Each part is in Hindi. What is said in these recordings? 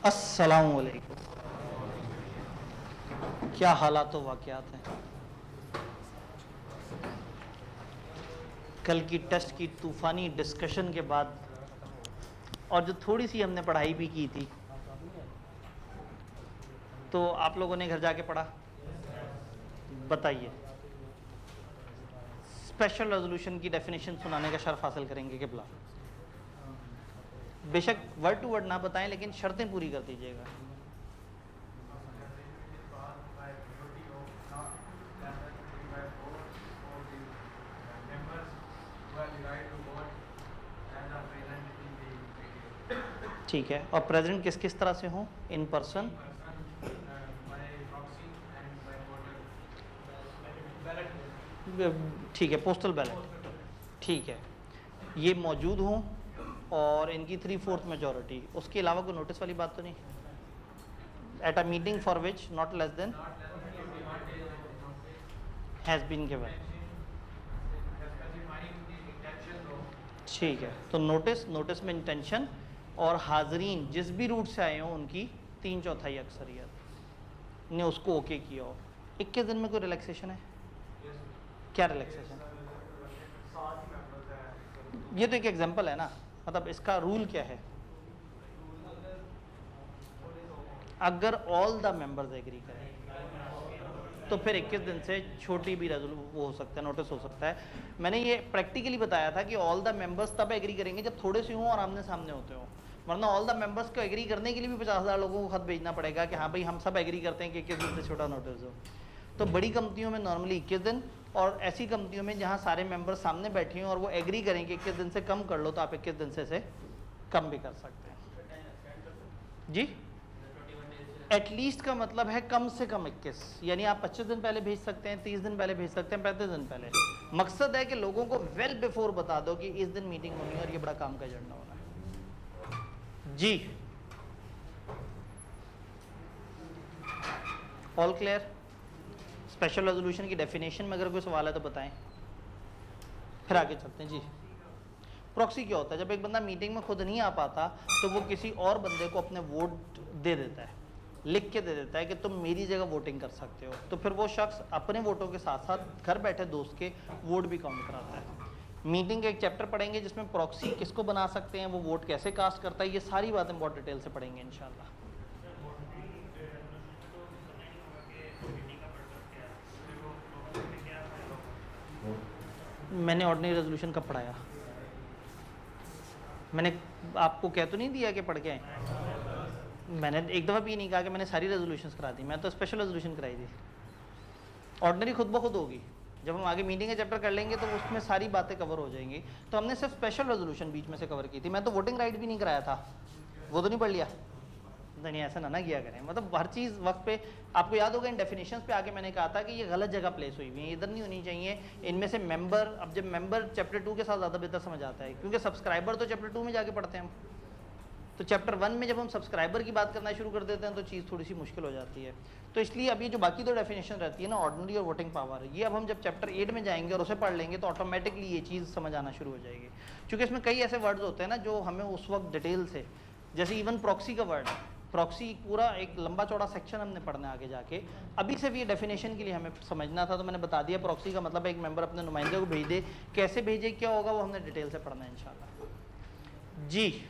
अस्सलामुअलैकुम। क्या हालात व वाक़यात हैं। कल की टेस्ट की तूफ़ानी डिस्कशन के बाद और जो थोड़ी सी हमने पढ़ाई भी की थी, तो आप लोगों ने घर जाके पढ़ा? बताइए, स्पेशल रेजोल्यूशन की डेफिनेशन सुनाने का शर्फ हासिल करेंगे किबला। बेशक वर्ड टू वर्ड ना बताएं, लेकिन शर्तें पूरी कर दीजिएगा। ठीक है, और प्रेजेंट किस किस तरह से हों? इन पर्सन, ठीक है, पोस्टल बैलेट, ठीक है, ये मौजूद हों और इनकी 3/4 मेजॉरिटी। उसके अलावा कोई नोटिस वाली बात तो नहीं? At a meeting for which not less than has been given. ठीक है, तो नोटिस में इंटेंशन और हाजरीन जिस भी रूट से आए हों उनकी 3/4 अक्सरियत ने उसको ओके किया हो। 21 दिन में कोई रिलैक्सेशन है? क्या रिलैक्सेशन? ये तो एक एग्जांपल है ना, मतलब इसका रूल क्या है? अगर ऑल द मेंबर्स एग्री करें तो फिर 21 दिन से छोटी भी वो हो सकता है, नोटिस हो सकता है। मैंने ये प्रैक्टिकली बताया था कि ऑल द मेंबर्स तब एग्री करेंगे जब थोड़े से हों और आमने सामने होते हों, वरना ऑल द मेंबर्स को एग्री करने के लिए भी 50,000 लोगों को खत भेजना पड़ेगा कि हाँ भाई हम सब एग्री करते हैं कि 21 दिन से छोटा नोटिस हो। तो बड़ी कंपनियों में नॉर्मली 21 दिन, और ऐसी कंपनियों में जहाँ सारे मेंबर सामने बैठे हों और वो एग्री करें कि 21 दिन से कम कर लो, तो आप 21 दिन से कम भी कर सकते हैं। जी, एटलीस्ट का मतलब है कम से कम 21, यानी आप 25 दिन पहले भेज सकते हैं, 30 दिन पहले भेज सकते हैं, 35 दिन पहले। मकसद है कि लोगों को वेल बिफोर बता दो कि इस दिन मीटिंग होनी है और ये बड़ा काम का एजेंडा होना है। जी, ऑल क्लियर? स्पेशल रेजोल्यूशन की डेफिनेशन में अगर कोई सवाल है तो बताएं, फिर आगे चलते हैं। जी, प्रॉक्सी क्या होता है? जब एक बंदा मीटिंग में खुद नहीं आ पाता तो वो किसी और बंदे को अपने वोट दे देता है, लिख के दे देता है कि तुम मेरी जगह वोटिंग कर सकते हो। तो फिर वो शख्स अपने वोटों के साथ साथ घर बैठे दोस्त के वोट भी काउंट कराता है। मीटिंग का एक चैप्टर पढ़ेंगे जिसमें प्रॉक्सी किसको बना सकते हैं, वो वोट कैसे कास्ट करता है, ये सारी बातें बहुत डिटेल से पढ़ेंगे इंशाल्लाह। मैंने ऑर्डिनरी रेजोल्यूशन कब पढ़ाया? मैंने आपको कह तो नहीं दिया कि पढ़ के आए? मैंने एक दफ़ा भी नहीं कहा कि मैंने सारी रेजोल्यूशंस करा दी, मैं तो स्पेशल रेजोल्यूशन कराई थी। ऑर्डिनरी खुद ब खुद होगी, जब हम आगे मीटिंग का चैप्टर कर लेंगे तो उसमें सारी बातें कवर हो जाएंगी। तो हमने सिर्फ स्पेशल रेजोल्यूशन बीच में से कवर की थी। मैं तो वोटिंग राइट भी नहीं कराया था, वो तो नहीं पढ़ लिया? नहीं, ऐसा ना किया करें, मतलब हर चीज़ वक्त पे। आपको याद होगा इन डेफिनेशंस पे आके मैंने कहा था कि ये गलत जगह प्लेस हुई हुई है, इधर नहीं होनी चाहिए। इनमें से मेंबर, अब जब मेंबर चैप्टर 2 के साथ ज़्यादा बेहतर समझ आता है, क्योंकि सब्सक्राइबर तो चैप्टर 2 में जाके पढ़ते हैं हम। तो चैप्टर 1 में जब हम सब्सक्राइबर की बात करना शुरू कर देते हैं तो चीज़ थोड़ी सी मुश्किल हो जाती है। तो इसलिए अभी जो बाकी दो डेफिनेशन रहती है ना, ऑर्डिनरी और वोटिंग पावर, ये अब हम जब चैप्टर 8 में जाएंगे और उसे पढ़ लेंगे तो ऑटोमेटिकली ये चीज़ समझ आना शुरू हो जाएगी। क्योंकि इसमें कई ऐसे वर्ड्स होते हैं ना जो हमें उस वक्त डिटेल से, जैसे इवन प्रॉक्सी का वर्ड, प्रॉक्सी पूरा एक लंबा चौड़ा सेक्शन हमने पढ़ना आगे जाके। अभी से भी ये डेफिनेशन के लिए हमें समझना था, तो मैंने बता दिया। प्रॉक्सी का मतलब एक मेंबर अपने नुमाइंदे को भेज दे, कैसे भेजे, क्या होगा, वो हमने डिटेल से पढ़ना है इंशाल्लाह। जी,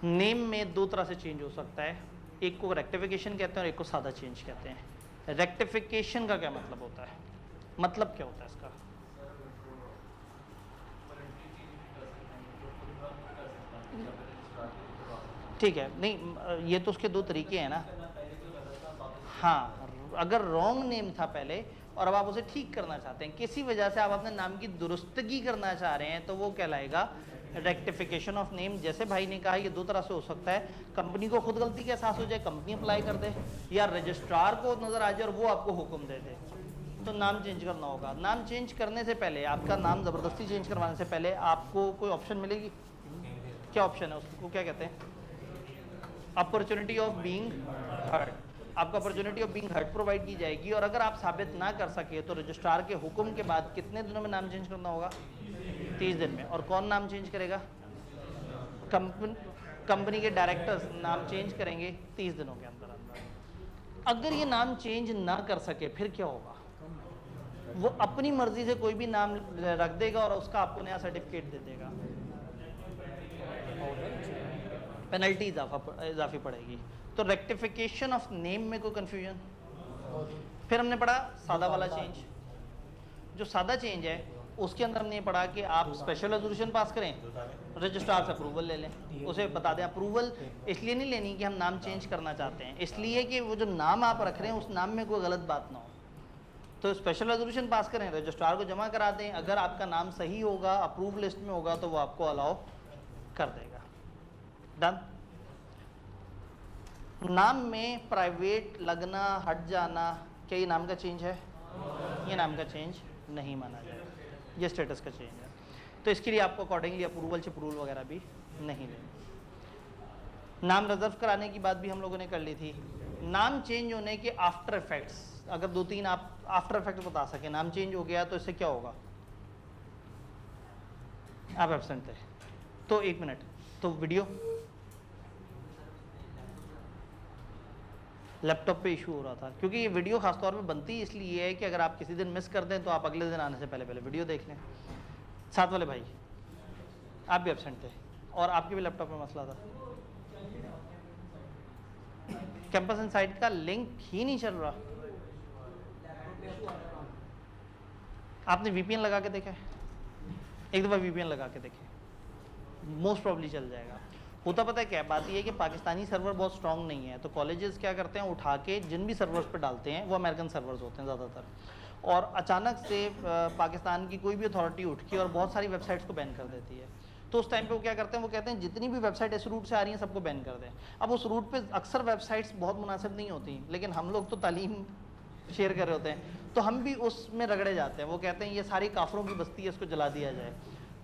नेम में दो तरह से चेंज हो सकता है, एक को रेक्टिफिकेशन कहते हैं और एक को सादा चेंज कहते हैं। रेक्टिफिकेशन का क्या मतलब होता है? मतलब क्या होता है इसका? ठीक है, नहीं, ये तो उसके दो तरीके हैं ना। हाँ, अगर रॉन्ग नेम था पहले और अब आप उसे ठीक करना चाहते हैं, किसी वजह से आप अपने नाम की दुरुस्तगी करना चाह रहे हैं, तो वो कहलाएगा रेक्टिफिकेशन ऑफ नेम। जैसे भाई ने कहा, ये दो तरह से हो सकता है। कंपनी को खुद गलती का एहसास हो जाए, कंपनी अप्लाई कर दे, या रजिस्ट्रार को नजर आ जाए और वो आपको हुक्म दे दे, तो नाम चेंज करना होगा। नाम चेंज करने से पहले, आपका नाम ज़बरदस्ती चेंज करवाने से पहले आपको कोई ऑप्शन मिलेगी। क्या ऑप्शन है उसको, क्या कहते हैं? Opportunity of being heard. आपको opportunity of being heard provide की जाएगी, और अगर आप साबित ना कर सके तो रजिस्ट्रार के हुक्म के बाद कितने दिनों में नाम चेंज करना होगा? 30 दिन में। और कौन नाम चेंज करेगा? कंपनी कंपनी के डायरेक्टर्स नाम चेंज करेंगे 30 दिनों के अंदर अंदर। अगर ये नाम चेंज ना कर सके फिर क्या होगा? वो अपनी मर्जी से कोई भी नाम रख देगा और उसका आपको नया सर्टिफिकेट दे देगा, पेनल्टी इजाफी पड़ेगी। तो रेक्टिफिकेशन ऑफ नेम में कोई कंफ्यूजन? फिर हमने पढ़ा सादा वाला चेंज। जो सादा चेंज है उसके अंदर हमने पढ़ा कि आप स्पेशल रेजोल्यूशन पास करें, रजिस्ट्रार से अप्रूवल ले लें, उसे बता दें। अप्रूवल इसलिए नहीं लेनी कि हम नाम चेंज करना चाहते हैं, इसलिए कि वो जो नाम आप रख रहे हैं उस नाम में कोई गलत बात ना हो। तो स्पेशल रेजोल्यूशन पास करें, रजिस्ट्रार को जमा करा दें, अगर आपका नाम सही होगा, अप्रूव लिस्ट में होगा, तो वो आपको अलाउ कर देगा। डन। नाम में प्राइवेट लगना, हट जाना, क्या ये नाम का चेंज है? ये नाम का चेंज नहीं माना जाएगा, ये स्टेटस का चेंज है। तो इसके लिए आपको अकॉर्डिंगली अप्रूवल वगैरह भी नहीं लेनी। नाम रिजर्व कराने की बात भी हम लोगों ने कर ली थी। नाम चेंज होने के आफ्टर इफेक्ट्स, अगर 2-3 आप आफ्टर इफेक्ट बता सके, नाम चेंज हो गया तो इससे क्या होगा? आप एब्सेंट थे तो 1 मिनट, तो वीडियो लैपटॉप पे इशू हो रहा था, क्योंकि ये वीडियो खासतौर पे बनती इसलिए है कि अगर आप किसी दिन मिस कर दें तो आप अगले दिन आने से पहले पहले वीडियो देख लें। साथ वाले भाई आप भी एब्सेंट थे और आपके भी लैपटॉप में मसला था, कैंपस इनसाइड का लिंक ही नहीं चल रहा। आपने वीपीएन लगा के देखा है? एक दफ़ा वीपीएन लगा के देखें, मोस्ट प्रॉब्ली चल जाएगा। होता पता है क्या बात? ये है कि पाकिस्तानी सर्वर बहुत स्ट्रांग नहीं है, तो कॉलेजेस क्या करते हैं, उठा के जिन भी सर्वर्स पे डालते हैं वो अमेरिकन सर्वर्स होते हैं ज़्यादातर, और अचानक से पाकिस्तान की कोई भी अथॉरिटी उठ के और बहुत सारी वेबसाइट्स को बैन कर देती है। तो उस टाइम पे वो क्या करते हैं, वो कहते हैं जितनी भी वेबसाइट इस रूट से आ रही हैं सबको बैन कर दें। अब उस रूट पे अक्सर वेबसाइट्स बहुत मुनासिब नहीं होती, लेकिन हम लोग तो तालीम शेयर कर रहे होते हैं, तो हम भी उसमें रगड़े जाते हैं। वो कहते हैं ये सारी काफरों की बस्ती है, इसको जला दिया जाए।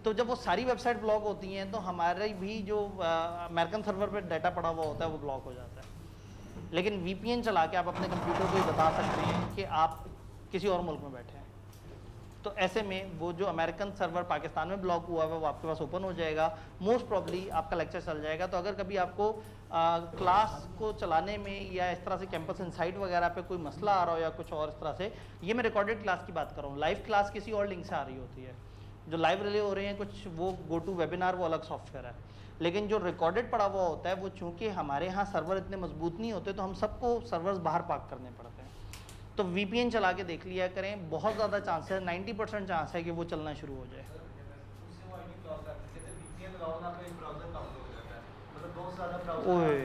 तो जब वो सारी वेबसाइट ब्लॉक होती हैं तो हमारे भी जो अमेरिकन सर्वर पे डाटा पड़ा हुआ होता है वो ब्लॉक हो जाता है। लेकिन वीपीएन चला के आप अपने कंप्यूटर को ही बता सकते हैं कि आप किसी और मुल्क में बैठे हैं। तो ऐसे में वो जो अमेरिकन सर्वर पाकिस्तान में ब्लॉक हुआ है वो आपके पास ओपन हो जाएगा, मोस्ट प्रॉब्ली आपका लेक्चर चल जाएगा। तो अगर कभी आपको क्लास को चलाने में या इस तरह से कैंपस इनसाइट वगैरह पे कोई मसला आ रहा हो या कुछ और इस तरह से, ये मैं रिकॉर्डेड क्लास की बात कर रहा हूँ, लाइव क्लास किसी और लिंक से आ रही होती है। जो लाइव रिले हो रहे हैं कुछ वो गो टू वेबिनार, वो अलग सॉफ्टवेयर है, लेकिन जो रिकॉर्डेड पड़ा हुआ होता है वो चूँकि हमारे यहाँ सर्वर इतने मजबूत नहीं होते तो हम सबको सर्वर्स बाहर पार्क करने पड़ते हैं। तो वीपीएन चला के देख लिया करें, बहुत ज़्यादा चांस है, 90% चांस है कि वो चलना शुरू हो जाए। ओए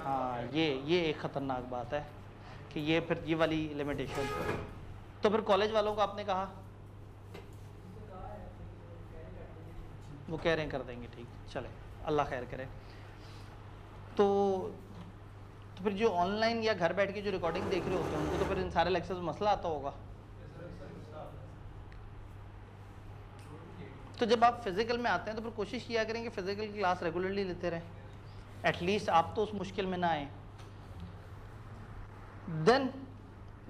हाँ, ये एक ख़तरनाक बात है कि ये फिर ये वाली लिमिटेशन। तो फिर कॉलेज वालों को आपने कहा, वो कह रहे हैं कर देंगे, ठीक चले, अल्लाह खैर करे। तो फिर जो ऑनलाइन या घर बैठ के जो रिकॉर्डिंग देख रहे होते हैं उनको तो फिर इन सारे लेक्चर्स में मसला आता होगा। तो जब आप फिजिकल में आते हैं तो फिर कोशिश किया करें कि फिजिकल की क्लास रेगुलरली लेते रहें, एटलीस्ट आप तो उस मुश्किल में ना आए। देन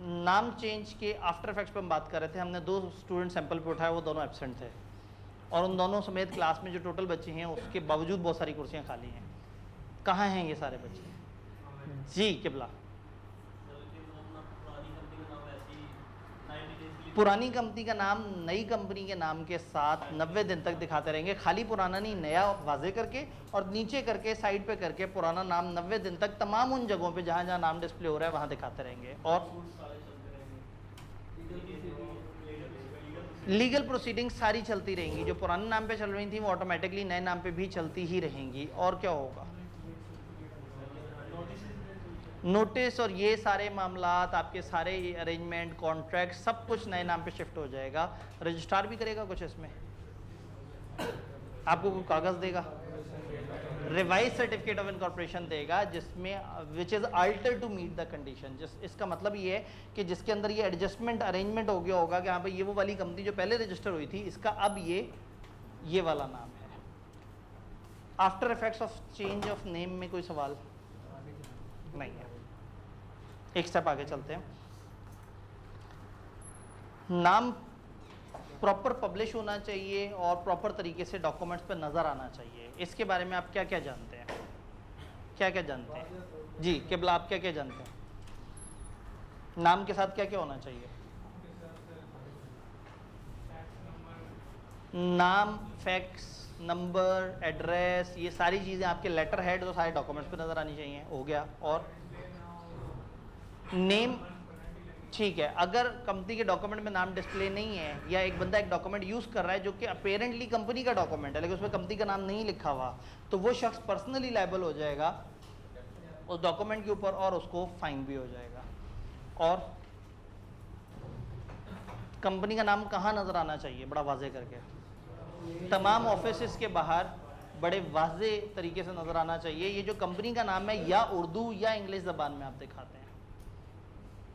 नाम चेंज के आफ्टर इफेक्ट्स पे हम बात कर रहे थे। हमने 2 स्टूडेंट सैंपल पे उठाए, वो दोनों एब्सेंट थे, और उन दोनों समेत क्लास में जो टोटल बच्चे हैं उसके बावजूद बहुत सारी कुर्सियां खाली हैं। कहाँ हैं ये सारे बच्चे? जी किबला, पुरानी कंपनी का नाम नई कंपनी के नाम के साथ 90 दिन तक दिखाते रहेंगे, खाली पुराना नहीं, नया वाजे करके और नीचे करके साइड पे करके पुराना नाम 90 दिन तक तमाम उन जगहों पे जहाँ जहाँ नाम डिस्प्ले हो रहा है वहाँ दिखाते रहेंगे। और लीगल प्रोसीडिंग सारी चलती रहेंगी, जो पुराने नाम पे चल रही थी वो ऑटोमेटिकली नए नाम पे भी चलती ही रहेंगी। और क्या होगा? नोटिस और ये सारे मामलात, आपके सारे अरेंजमेंट, कॉन्ट्रैक्ट, सब कुछ नए नाम पे शिफ्ट हो जाएगा। रजिस्ट्रार भी करेगा कुछ इसमें, आपको कोई कागज़ देगा, रिवाइज सर्टिफिकेट ऑफ इनकॉर्पोरेशन देगा जिसमें which is alter to meet the condition. इसका मतलब ये है कि जिसके अंदर ये एडजस्टमेंट अरेंजमेंट हो गया होगा कि हाँ भाई ये वो वाली कंपनी जो पहले रजिस्टर हुई थी इसका अब ये वाला नाम है। After effects of change of name में कोई सवाल नहीं है। एक स्टेप आगे चलते हैं। नाम प्रॉपर पब्लिश होना चाहिए और प्रॉपर तरीके से डॉक्यूमेंट्स पे नज़र आना चाहिए। इसके बारे में आप क्या क्या जानते हैं? क्या क्या जानते हैं? जी केबला, आप क्या क्या जानते हैं? नाम के साथ क्या क्या होना चाहिए? नाम, फैक्स नंबर, एड्रेस, ये सारी चीज़ें आपके लेटर हेड तो सारे डॉक्यूमेंट्स पे नज़र आनी चाहिए, हो गया। और नेम, ठीक है। अगर कंपनी के डॉक्यूमेंट में नाम डिस्प्ले नहीं है या एक बंदा एक डॉक्यूमेंट यूज़ कर रहा है जो कि अपेरेंटली कंपनी का डॉक्यूमेंट है लेकिन उसमें कंपनी का नाम नहीं लिखा हुआ, तो वो शख्स पर्सनली लायबल हो जाएगा उस डॉक्यूमेंट के ऊपर और उसको फाइन भी हो जाएगा। और कंपनी का नाम कहाँ नज़र आना चाहिए? बड़ा वाजे करके, तमाम ऑफिस के बाहर बड़े वाजे तरीके से नज़र आना चाहिए। ये जो कंपनी का नाम है या उर्दू या इंग्लिश ज़बान में आप दिखाते हैं,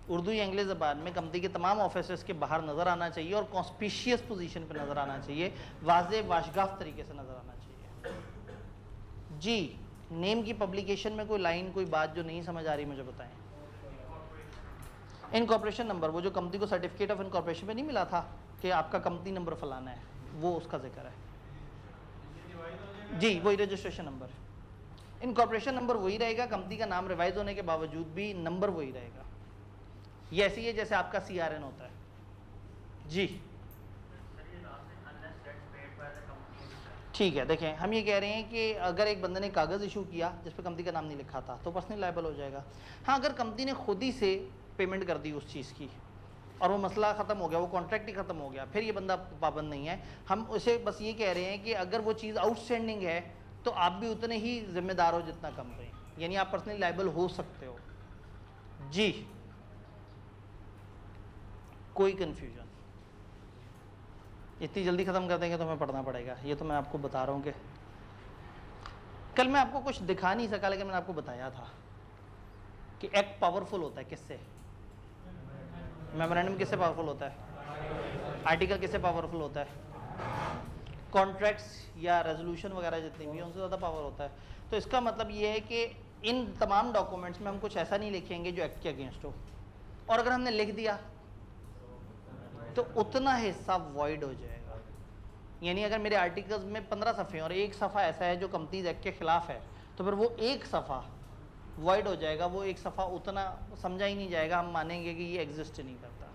उर्दू या इंग्लिश ज़बान में कंपनी के तमाम ऑफिस के बाहर नज़र आना चाहिए और कॉन्स्पिशियस पोजीशन पे नज़र आना चाहिए, वाजे वाशगाफ तरीके से नज़र आना चाहिए। जी, नेम की पब्लिकेशन में कोई लाइन, कोई बात जो नहीं समझ आ रही मुझे बताएं। इनकॉर्पोरेशन नंबर, वो जो कंपनी को सर्टिफिकेट ऑफ इनकॉर्पोरेशन में नहीं मिला था कि आपका कंपनी नंबर फलाना है, वो उसका जिक्र है। जी, वही रजिस्ट्रेशन नंबर। इनकॉर्पोरेशन नंबर वही रहेगा, कंपनी का नाम रिवाइज होने के बावजूद भी नंबर वही रहेगा। ये ऐसी है जैसे आपका CRN होता है। जी ठीक है, देखें हम ये कह रहे हैं कि अगर एक बंदे ने कागज़ इशू किया जिस पर कंपनी का नाम नहीं लिखा था तो पर्सनल लायबल हो जाएगा। हाँ, अगर कंपनी ने खुद ही से पेमेंट कर दी उस चीज़ की और वो मसला ख़त्म हो गया, वो कॉन्ट्रैक्ट ही ख़त्म हो गया, फिर ये बंदा पाबंद नहीं है। हम उसे बस ये कह रहे हैं कि अगर वो चीज़ आउटस्टैंडिंग है तो आप भी उतने ही जिम्मेदार हो जितना कंपनी, यानी आप पर्सनली लायबल हो सकते हो। जी, कोई कन्फ्यूजन? इतनी जल्दी ख़त्म कर देंगे तो हमें पढ़ना पड़ेगा, ये तो मैं आपको बता रहा हूँ कि कल मैं आपको कुछ दिखा नहीं सका लेकिन मैंने आपको बताया था कि एक्ट पावरफुल होता है किससे? मेमोरेंडम किससे पावरफुल होता है? आर्टिकल किससे पावरफुल होता है? कॉन्ट्रैक्ट्स या रेजोल्यूशन वगैरह जितनी भी हैं उनसे ज़्यादा पावर होता है। तो इसका मतलब ये है कि इन तमाम डॉक्यूमेंट्स में हम कुछ ऐसा नहीं लिखेंगे जो एक्ट के अगेंस्ट हो, और अगर हमने लिख दिया तो उतना हिस्सा वॉइड हो जाएगा। यानी अगर मेरे आर्टिकल्स में 15 सफ़े और एक सफ़ा ऐसा है जो कंपनीज एक्ट के ख़िलाफ़ है तो फिर वो एक सफ़ा वॉइड हो जाएगा, वो एक सफ़ा उतना समझा ही नहीं जाएगा, हम मानेंगे कि ये एग्जिस्ट नहीं करता।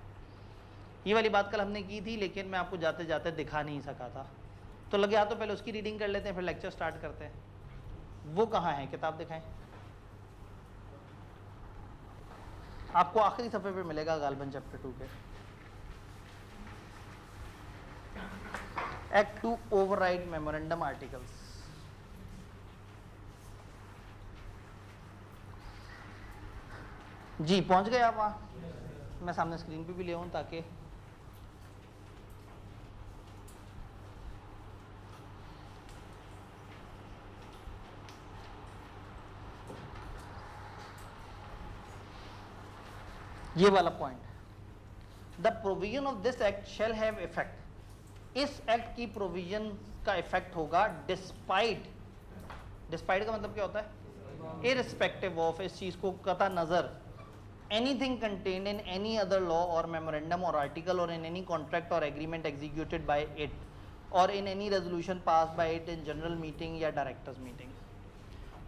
ये वाली बात कल हमने की थी लेकिन मैं आपको जाते जाते दिखा नहीं सका था, तो लगे तो पहले उसकी रीडिंग कर लेते हैं फिर लेक्चर स्टार्ट करते हैं। वो कहाँ है? किताब दिखाएं। आपको आखिरी सफ़े पे मिलेगा गालबन चैप्टर 2 के। Act to override memorandum articles. जी पहुंच गए आप वहाँ? मैं सामने स्क्रीन पे भी ले आऊँ ताकि ये वाला point, the provision of this act shall have effect. इस एक्ट की प्रोविजन का इफेक्ट होगा डिस्पाइट। डिस्पाइट का मतलब क्या होता है? इररिस्पेक्टिव ऑफ, इस चीज़ को कता नज़र, anything contained in any other law और मेमोरेंडम और आर्टिकल और इन एनी कॉन्ट्रैक्ट और एग्रीमेंट एग्जीक्यूटेड बाय इट और in any resolution passed by it in general meeting या डायरेक्टर्स मीटिंग।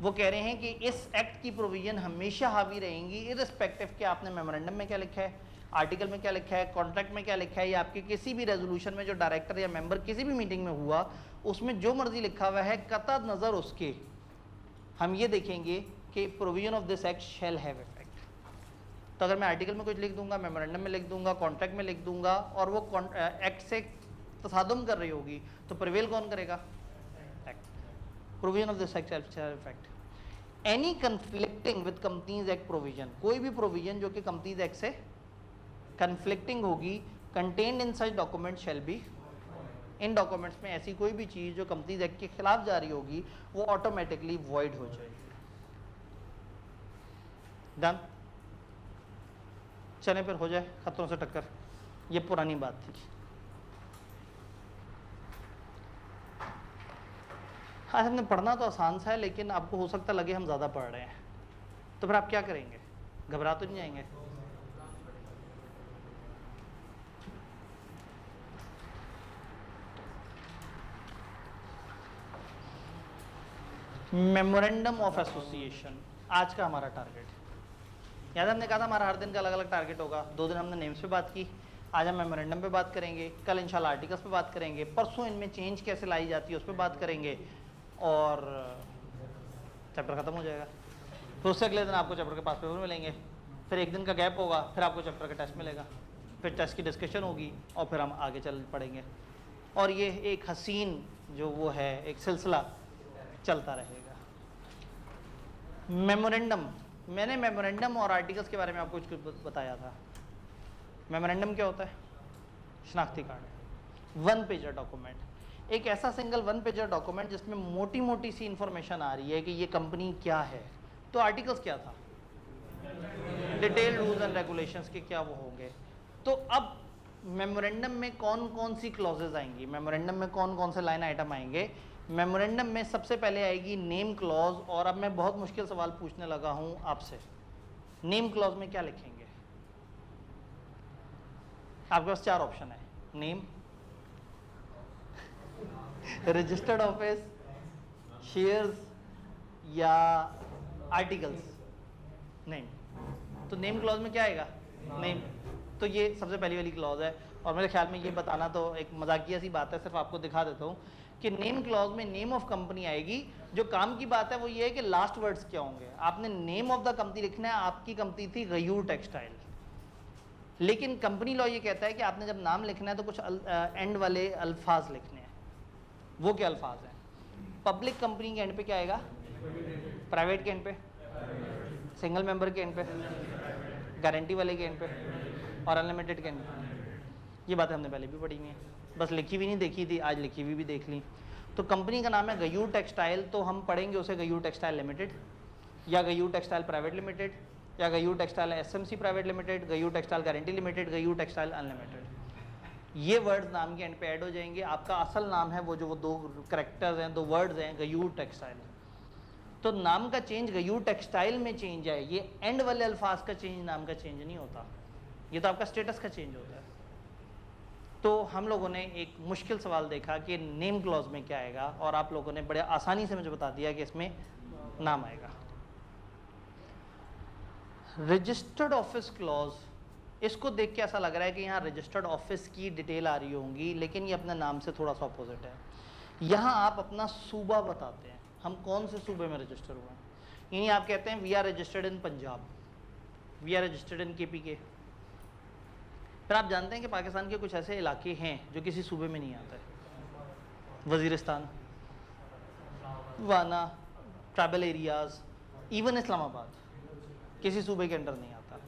वो कह रहे हैं कि इस एक्ट की प्रोविजन हमेशा हावी रहेंगी इररिस्पेक्टिव कि आपने मेमोरेंडम में क्या लिखा है, आर्टिकल में क्या लिखा है, कॉन्ट्रैक्ट में क्या लिखा है, या आपके किसी भी रेजोल्यूशन में जो डायरेक्टर या मेंबर किसी भी मीटिंग में हुआ उसमें जो मर्जी लिखा हुआ है, कतई नज़र उसके हम ये देखेंगे कि provision of this act shall have effect. तो अगर मैं आर्टिकल में कुछ लिख दूंगा, मेमोरेंडम में लिख दूंगा, कॉन्ट्रैक्ट में लिख दूंगा और वो एक्ट से तसादुम कर रही होगी तो प्रिवेल कौन करेगा? Act. Provision of this act shall have effect. Any conflicting with companies act provision, कोई भी प्रोविजन जो कि कंपनीज एक्ट से कन्फ्लिक्टिंग होगी, contained in such document shall be, in documents में ऐसी कोई भी चीज़ जो कंपनीज एक्ट के खिलाफ जारी होगी वो ऑटोमेटिकली वॉइड हो जाएगी। डन? चलें फिर हो जाए खतरों से टक्कर। ये पुरानी बात थी। हाँ, हमने पढ़ना तो आसान सा है लेकिन आपको हो सकता लगे हम ज़्यादा पढ़ रहे हैं, तो फिर आप क्या करेंगे? घबरा तो नहीं जाएंगे? मेमोरेंडम ऑफ एसोसिएशन आज का हमारा टारगेट। याद हमने कहा था हमारा हर दिन का अलग अलग टारगेट होगा। 2 दिन हमने नेम्स पे बात की, आज हम मेमोरेंडम पे बात करेंगे, कल इंशाल्लाह आर्टिकल्स पे बात करेंगे, परसों इनमें चेंज कैसे लाई जाती है उस पर बात करेंगे और चैप्टर ख़त्म हो जाएगा। फिर उससे अगले दिन आपको चैप्टर के पास पेपर मिलेंगे, फिर 1 दिन का गैप होगा, फिर आपको चैप्टर का टेस्ट मिलेगा, फिर टेस्ट की डिस्कशन होगी और फिर हम आगे चल पड़ेंगे और ये एक हसीन जो वो है एक सिलसिला चलता रहेगा। मेमोरेंडम, मैंने मेमोरेंडम और आर्टिकल्स के बारे में आपको कुछ बताया था। मेमोरेंडम क्या होता है? शनाख्ती कार्ड, 1 पेजर डॉक्यूमेंट, एक ऐसा सिंगल 1 पेजर डॉक्यूमेंट जिसमें मोटी मोटी सी इंफॉर्मेशन आ रही है कि ये कंपनी क्या है। तो आर्टिकल्स क्या था? डिटेल रूल्स एंड रेगुलेशंस के क्या वो होंगे। तो अब मेमोरेंडम में कौन कौन सी क्लॉजेज आएंगी, मेमोरेंडम में कौन कौन से लाइन आइटम आएंगे? मेमोरेंडम में सबसे पहले आएगी नेम क्लॉज। और अब मैं बहुत मुश्किल सवाल पूछने लगा हूं आपसे, नेम क्लॉज में क्या लिखेंगे? आपके पास 4 ऑप्शन है, नेम, रजिस्टर्ड ऑफिस, शेयर्स या आर्टिकल्स। नेम, तो नेम क्लॉज में क्या आएगा? नेम। तो ये सबसे पहली वाली क्लॉज है और मेरे ख्याल में ये बताना तो एक मजाकिया सी बात है, सिर्फ आपको दिखा देता हूँ कि नेम क्लॉज में नेम ऑफ कंपनी आएगी। जो काम की बात है वो ये है कि लास्ट वर्ड्स क्या होंगे। आपने नेम ऑफ द कंपनी लिखना है, आपकी कंपनी थी गयूर टेक्सटाइल, लेकिन कंपनी लॉ ये कहता है कि आपने जब नाम लिखना है तो कुछ एंड वाले अल्फाज लिखने हैं। वो क्या अल्फाज हैं? पब्लिक कंपनी के एंड पे क्या आएगा? प्राइवेट के एंड पे, सिंगल मेंबर के एंड पे, गारंटी वाले के एंड पे और अनलिमिटेड के एंड पे। ये बातें हमने पहले भी पढ़ी हुई हैं, बस लिखी हुई नहीं देखी थी, आज लिखी हुई भी देख ली। तो कंपनी का नाम है गयूर टेक्सटाइल, तो हम पढ़ेंगे उसे गयूर टेक्सटाइल लिमिटेड या गयूर टेक्सटाइल प्राइवेट लिमिटेड या Gayur textile SMC private limited, Gayur textile guarantee limited, Gayur textile unlimited. ये वर्ड्स नाम के एंड पे ऐड हो जाएंगे। आपका असल नाम है वो जो वो 2 कैरेक्टर्स हैं, 2 वर्ड्स हैं, गयूर टेक्सटाइल। तो नाम का चेंज गयूर टेक्सटाइल में चेंज है, ये एंड वाले अल्फाज का चेंज नाम का चेंज नहीं होता, ये तो आपका स्टेटस का चेंज होता है। तो हम लोगों ने एक मुश्किल सवाल देखा कि नेम क्लॉज में क्या आएगा और आप लोगों ने बड़े आसानी से मुझे बता दिया कि इसमें नाम आएगा। रजिस्टर्ड ऑफिस क्लॉज, इसको देख के ऐसा लग रहा है कि यहाँ रजिस्टर्ड ऑफिस की डिटेल आ रही होंगी, लेकिन ये अपने नाम से थोड़ा सा अपोजिट है। यहाँ आप अपना सूबा बताते हैं, हम कौन से सूबे में रजिस्टर हुए हैं। यानी आप कहते हैं we are registered in Punjab, we are registered in KPK। फिर आप जानते हैं कि पाकिस्तान के कुछ ऐसे इलाके हैं जो किसी सूबे में नहीं आते, वजीरिस्तान, वाना, ट्राइबल एरियाज, इवन इस्लामाबाद किसी सूबे के अंडर नहीं आता।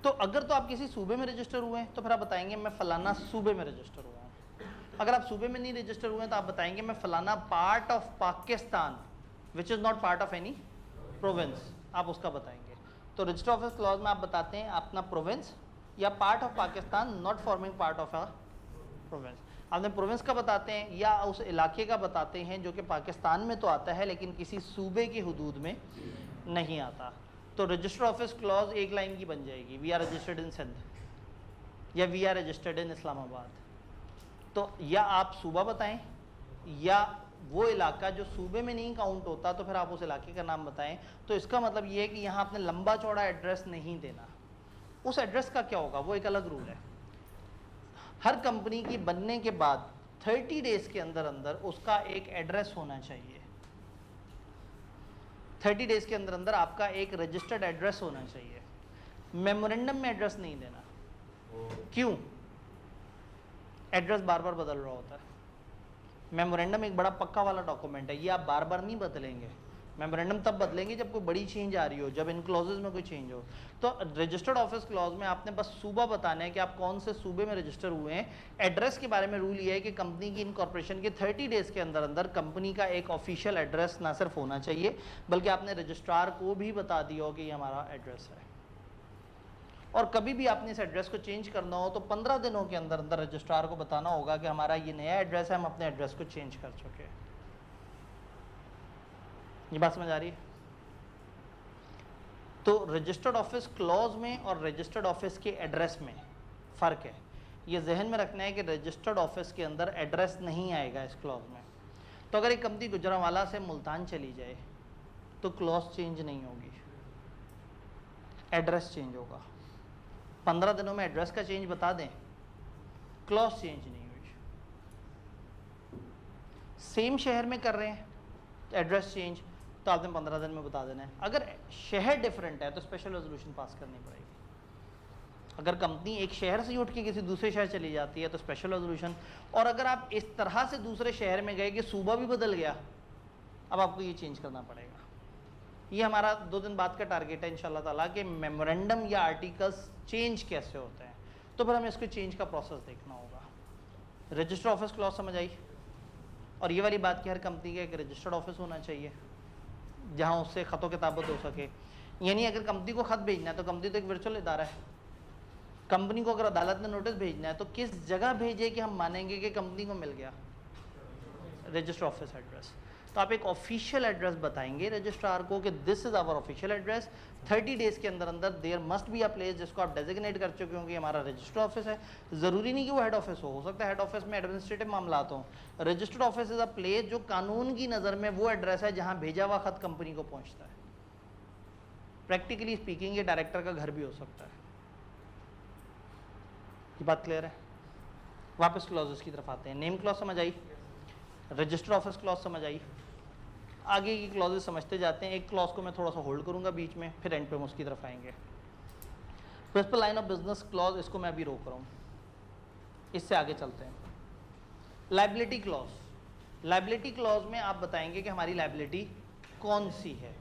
तो अगर तो आप किसी सूबे में रजिस्टर हुए हैं तो फिर आप बताएंगे मैं फलाना सूबे में रजिस्टर हुआ हूँ। अगर आप सूबे में नहीं रजिस्टर हुए हैं तो आप बताएंगे मैं फलाना part of Pakistan which is not part of any province, आप उसका बताएंगे। तो रजिस्टर ऑफिस क्लॉज में आप बताते हैं अपना प्रोविंस या part of Pakistan not forming part of a province. आपने प्रोविंस का बताते हैं या उस इलाके का बताते हैं जो कि पाकिस्तान में तो आता है लेकिन किसी सूबे की हुदूद में नहीं आता। तो रजिस्टर ऑफिस क्लॉज एक लाइन की बन जाएगी, we are registered in Sindh या we are registered in Islamabad. तो या आप सूबा बताएं या वो इलाका जो सूबे में नहीं काउंट होता तो फिर आप उस इलाके का नाम बताएं। तो इसका मतलब ये है कि यहाँ आपने लंबा चौड़ा एड्रेस नहीं देना। उस एड्रेस का क्या होगा वो एक अलग रूल है। हर कंपनी की बनने के बाद 30 डेज के अंदर अंदर उसका एक एड्रेस होना चाहिए। 30 डेज के अंदर अंदर आपका एक रजिस्टर्ड एड्रेस होना चाहिए। मेमोरेंडम में एड्रेस नहीं देना। क्यों? एड्रेस बार बार बदल रहा होता है। मेमोरेंडम एक बड़ा पक्का वाला डॉक्यूमेंट है, ये आप बार बार नहीं बदलेंगे। मेमोरेंडम तब बदलेंगे जब कोई बड़ी चेंज आ रही हो, जब इन क्लॉजेज में कोई चेंज हो। तो रजिस्टर्ड ऑफिस क्लॉज में आपने बस सूबा बताना है कि आप कौन से सूबे में रजिस्टर हुए हैं। एड्रेस के बारे में रूल ये है कि कंपनी की इनकॉर्पोरेशन के 30 डेज के अंदर अंदर कंपनी का एक ऑफिशियल एड्रेस ना सिर्फ होना चाहिए बल्कि आपने रजिस्ट्रार को भी बता दिया हो कि ये हमारा एड्रेस है। और कभी भी आपने इस एड्रेस को चेंज करना हो तो 15 दिनों के अंदर अंदर रजिस्ट्रार को बताना होगा कि हमारा ये नया एड्रेस है, हम अपने एड्रेस को चेंज कर चुके हैं। ये बात समझ आ रही है? तो रजिस्टर्ड ऑफिस क्लॉज में और रजिस्टर्ड ऑफिस के एड्रेस में फ़र्क है। ये जहन में रखना है कि रजिस्टर्ड ऑफिस के अंदर एड्रेस नहीं आएगा इस क्लॉज में। तो अगर एक कंपनी गुजरांवाला से मुल्तान चली जाए तो क्लॉज चेंज नहीं होगी, एड्रेस चेंज होगा। 15 दिनों में एड्रेस का चेंज बता दें, क्लॉज चेंज नहीं हुई। सेम शहर में कर रहे हैं एड्रेस चेंज, तो आपने 15 दिन में बता देना है। अगर शहर डिफरेंट है तो स्पेशल रेजोल्यूशन पास करनी पड़ेगी। अगर कंपनी एक शहर से उठ के किसी दूसरे शहर चली जाती है तो स्पेशल रेजोल्यूशन। और अगर आप इस तरह से दूसरे शहर में गए कि सूबा भी बदल गया, अब आपको ये चेंज करना पड़ेगा। ये हमारा 2 दिन बाद का टारगेट है इंशाल्लाह ताला कि मेमोरेंडम या आर्टिकल्स चेंज कैसे होते हैं। तो फिर हमें इसके चेंज का प्रोसेस देखना होगा। रजिस्टर ऑफिस क्लॉज समझ आई। और ये वाली बात कि हर कंपनी का एक रजिस्टर्ड ऑफिस होना चाहिए जहाँ उससे ख़तो किताबत हो सके। यानी अगर कंपनी को ख़त भेजना है तो कंपनी तो एक वर्चुअल इदारा है। कंपनी को अगर अदालत में नोटिस भेजना है तो किस जगह भेजे कि हम मानेंगे कि कंपनी को मिल गया, रजिस्टर ऑफिस एड्रेस। तो आप एक ऑफिशियल एड्रेस बताएंगे रजिस्ट्रार को कि this is our official address. 30 days के अंदर अंदर there must be a place जिसको आप डेजिग्नेट कर चुके हो कि हमारा रजिस्टर ऑफिस है। ज़रूरी नहीं कि वो हेड ऑफिस हो सकता है हेड ऑफिस में एडमिनिस्ट्रेटिव मामला हो। Registered office is a place जो कानून की नज़र में वो एड्रेस है जहाँ भेजा हुआ खत कंपनी को पहुँचता है। प्रैक्टिकली स्पीकिंग ये डायरेक्टर का घर भी हो सकता है। ये बात क्लियर है। वापस क्लॉजेस की तरफ आते हैं। नेम क्लॉज समझ आई, रजिस्टर ऑफिस क्लॉज समझ आई। आगे की क्लॉजेस समझते जाते हैं। एक क्लॉज को मैं थोड़ा सा होल्ड करूंगा बीच में, फिर एंड पे हम उसकी तरफ आएंगे। Principal line of business clause, इसको मैं अभी रोक रहा हूँ, इससे आगे चलते हैं। Liability clause. लायबिलिटी क्लॉज में आप बताएंगे कि हमारी लायबिलिटी कौन सी है।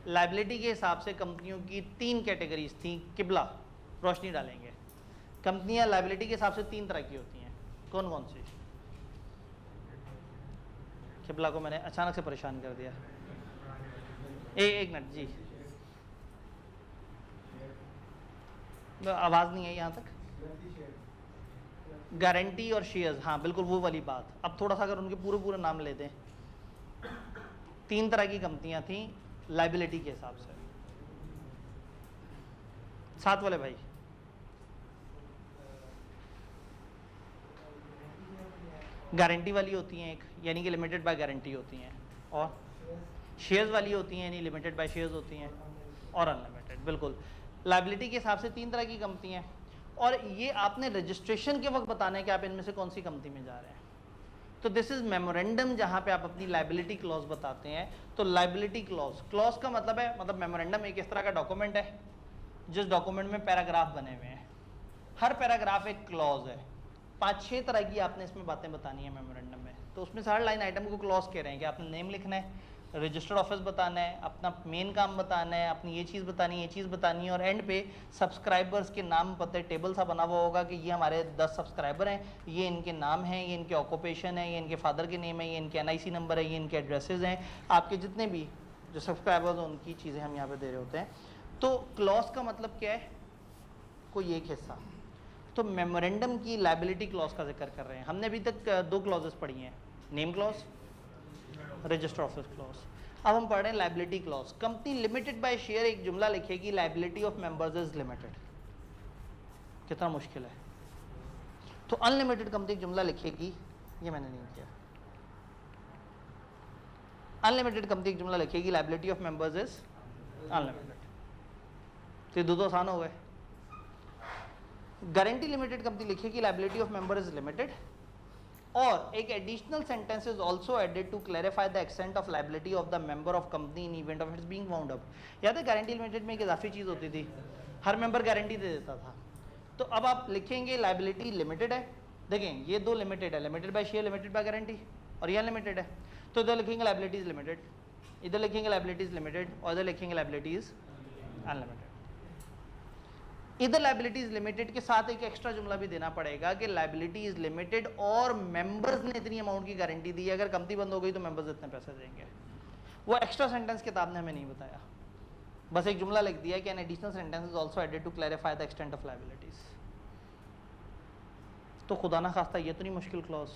लायबिलिटी के हिसाब से कंपनियों की 3 कैटेगरीज थी। किबला रोशनी डालेंगे। कंपनियां लायबिलिटी के हिसाब से 3 तरह की होती हैं। कौन कौन सी? किबला को मैंने अचानक से परेशान कर दिया। एक मिनट जी, आवाज़ नहीं आई यहाँ तक। गारंटी और शेयर्स, हाँ बिल्कुल वो वाली बात। अब थोड़ा सा अगर उनके पूरे नाम ले दें। 3 तरह की कंपनियां थी लायबिलिटी के हिसाब से। साथ वाले भाई, गारंटी वाली होती हैं एक, यानी कि लिमिटेड बाय गारंटी होती हैं, और शेयर्स वाली होती हैं यानी लिमिटेड बाय शेयर्स होती हैं, और अनलिमिटेड। बिल्कुल लायबिलिटी के हिसाब से 3 तरह की कंपनी हैं। और ये आपने रजिस्ट्रेशन के वक्त बताना है कि आप इनमें से कौन सी कंपनी में जा रहे हैं। तो दिस इज मेमोरेंडम जहाँ पे आप अपनी लायबिलिटी क्लॉज बताते हैं। तो लायबिलिटी क्लॉज, क्लॉज का मतलब है, मतलब मेमोरेंडम एक इस तरह का डॉक्यूमेंट है जिस डॉक्यूमेंट में पैराग्राफ बने हुए हैं। हर पैराग्राफ एक क्लॉज है। 5-6 तरह की आपने इसमें बातें बतानी है मेमोरेंडम में। तो उसमें से हर लाइन आइटम को क्लॉज कह रहे हैं कि आपने नेम लिखना है, रजिस्टर्ड ऑफिस बताना है, अपना मेन काम बताना है, अपनी ये चीज़ बतानी है, ये चीज़ बतानी है, और एंड पे सब्सक्राइबर्स के नाम पते टेबल सा बना हुआ होगा कि ये हमारे 10 सब्सक्राइबर हैं, ये इनके नाम हैं, ये इनके ऑक्यूपेशन है, ये इनके फादर के नेम है, ये इनके NIC नंबर है, ये इनके एड्रेसेस हैं। आपके जितने भी जो सब्सक्राइबर्स हैं उनकी चीज़ें हम यहाँ पे दे रहे होते हैं। तो क्लॉज का मतलब क्या है? कोई एक हिस्सा। तो मेमोरेंडम की लायबिलिटी क्लॉज का जिक्र कर रहे हैं। हमने अभी तक 2 क्लॉजेस पढ़ी हैं, name clause, register office clause. अब हम पढ़ रहे हैं liability clause. Company limited by share एक जुमला लिखेगी, liability of members is limited. कितना मुश्किल है। तो अनलिमिटेड कंपनी एक जुमला लिखेगी, ये मैंने नहीं किया। अनलिमिटेड कंपनी एक जुमला लिखेगी, liability of members is unlimited. तो ये दो आसान हो गए। गारंटी लिमिटेड कंपनी लिखेगी, liability of member is limited, और एक additional sentence is also added to clarify the extent of liability of the member of company in event of its being wound up. याद है गारंटी लिमिटेड में एक इजाफी चीज़ होती थी, हर मेंबर गारंटी दे देता था। तो अब आप लिखेंगे लायबिलिटी लिमिटेड है। देखें ये 2 लिमिटेड है, limited by share, limited by guarantee, और ये अनलिमिटेड है। तो इधर लिखेंगे लायबिलिटीज लिमिटेड, इधर लिखेंगे लायबिलिटीज लिमिटेड, और इधर लिखेंगे लायबिलिटीज अनलिमिटेड। इधर लायबिलिटीज लिमिटेड के साथ एक एक्स्ट्रा जुमला भी देना पड़ेगा कि लायबिलिटी इज लिमिटेड और मेंबर्स ने इतनी अमाउंट की गारंटी दी है, अगर कंपनी बंद हो गई तो मेंबर्स इतने पैसे देंगे। वो एक्स्ट्रा सेंटेंस किताब ने हमें नहीं बताया, बस एक जुमला लिख दिया कि an additional sentence is also added to clarify the extent of liabilities. तो खुदा ना खास्ता ये तो नहीं मुश्किल क्लॉज,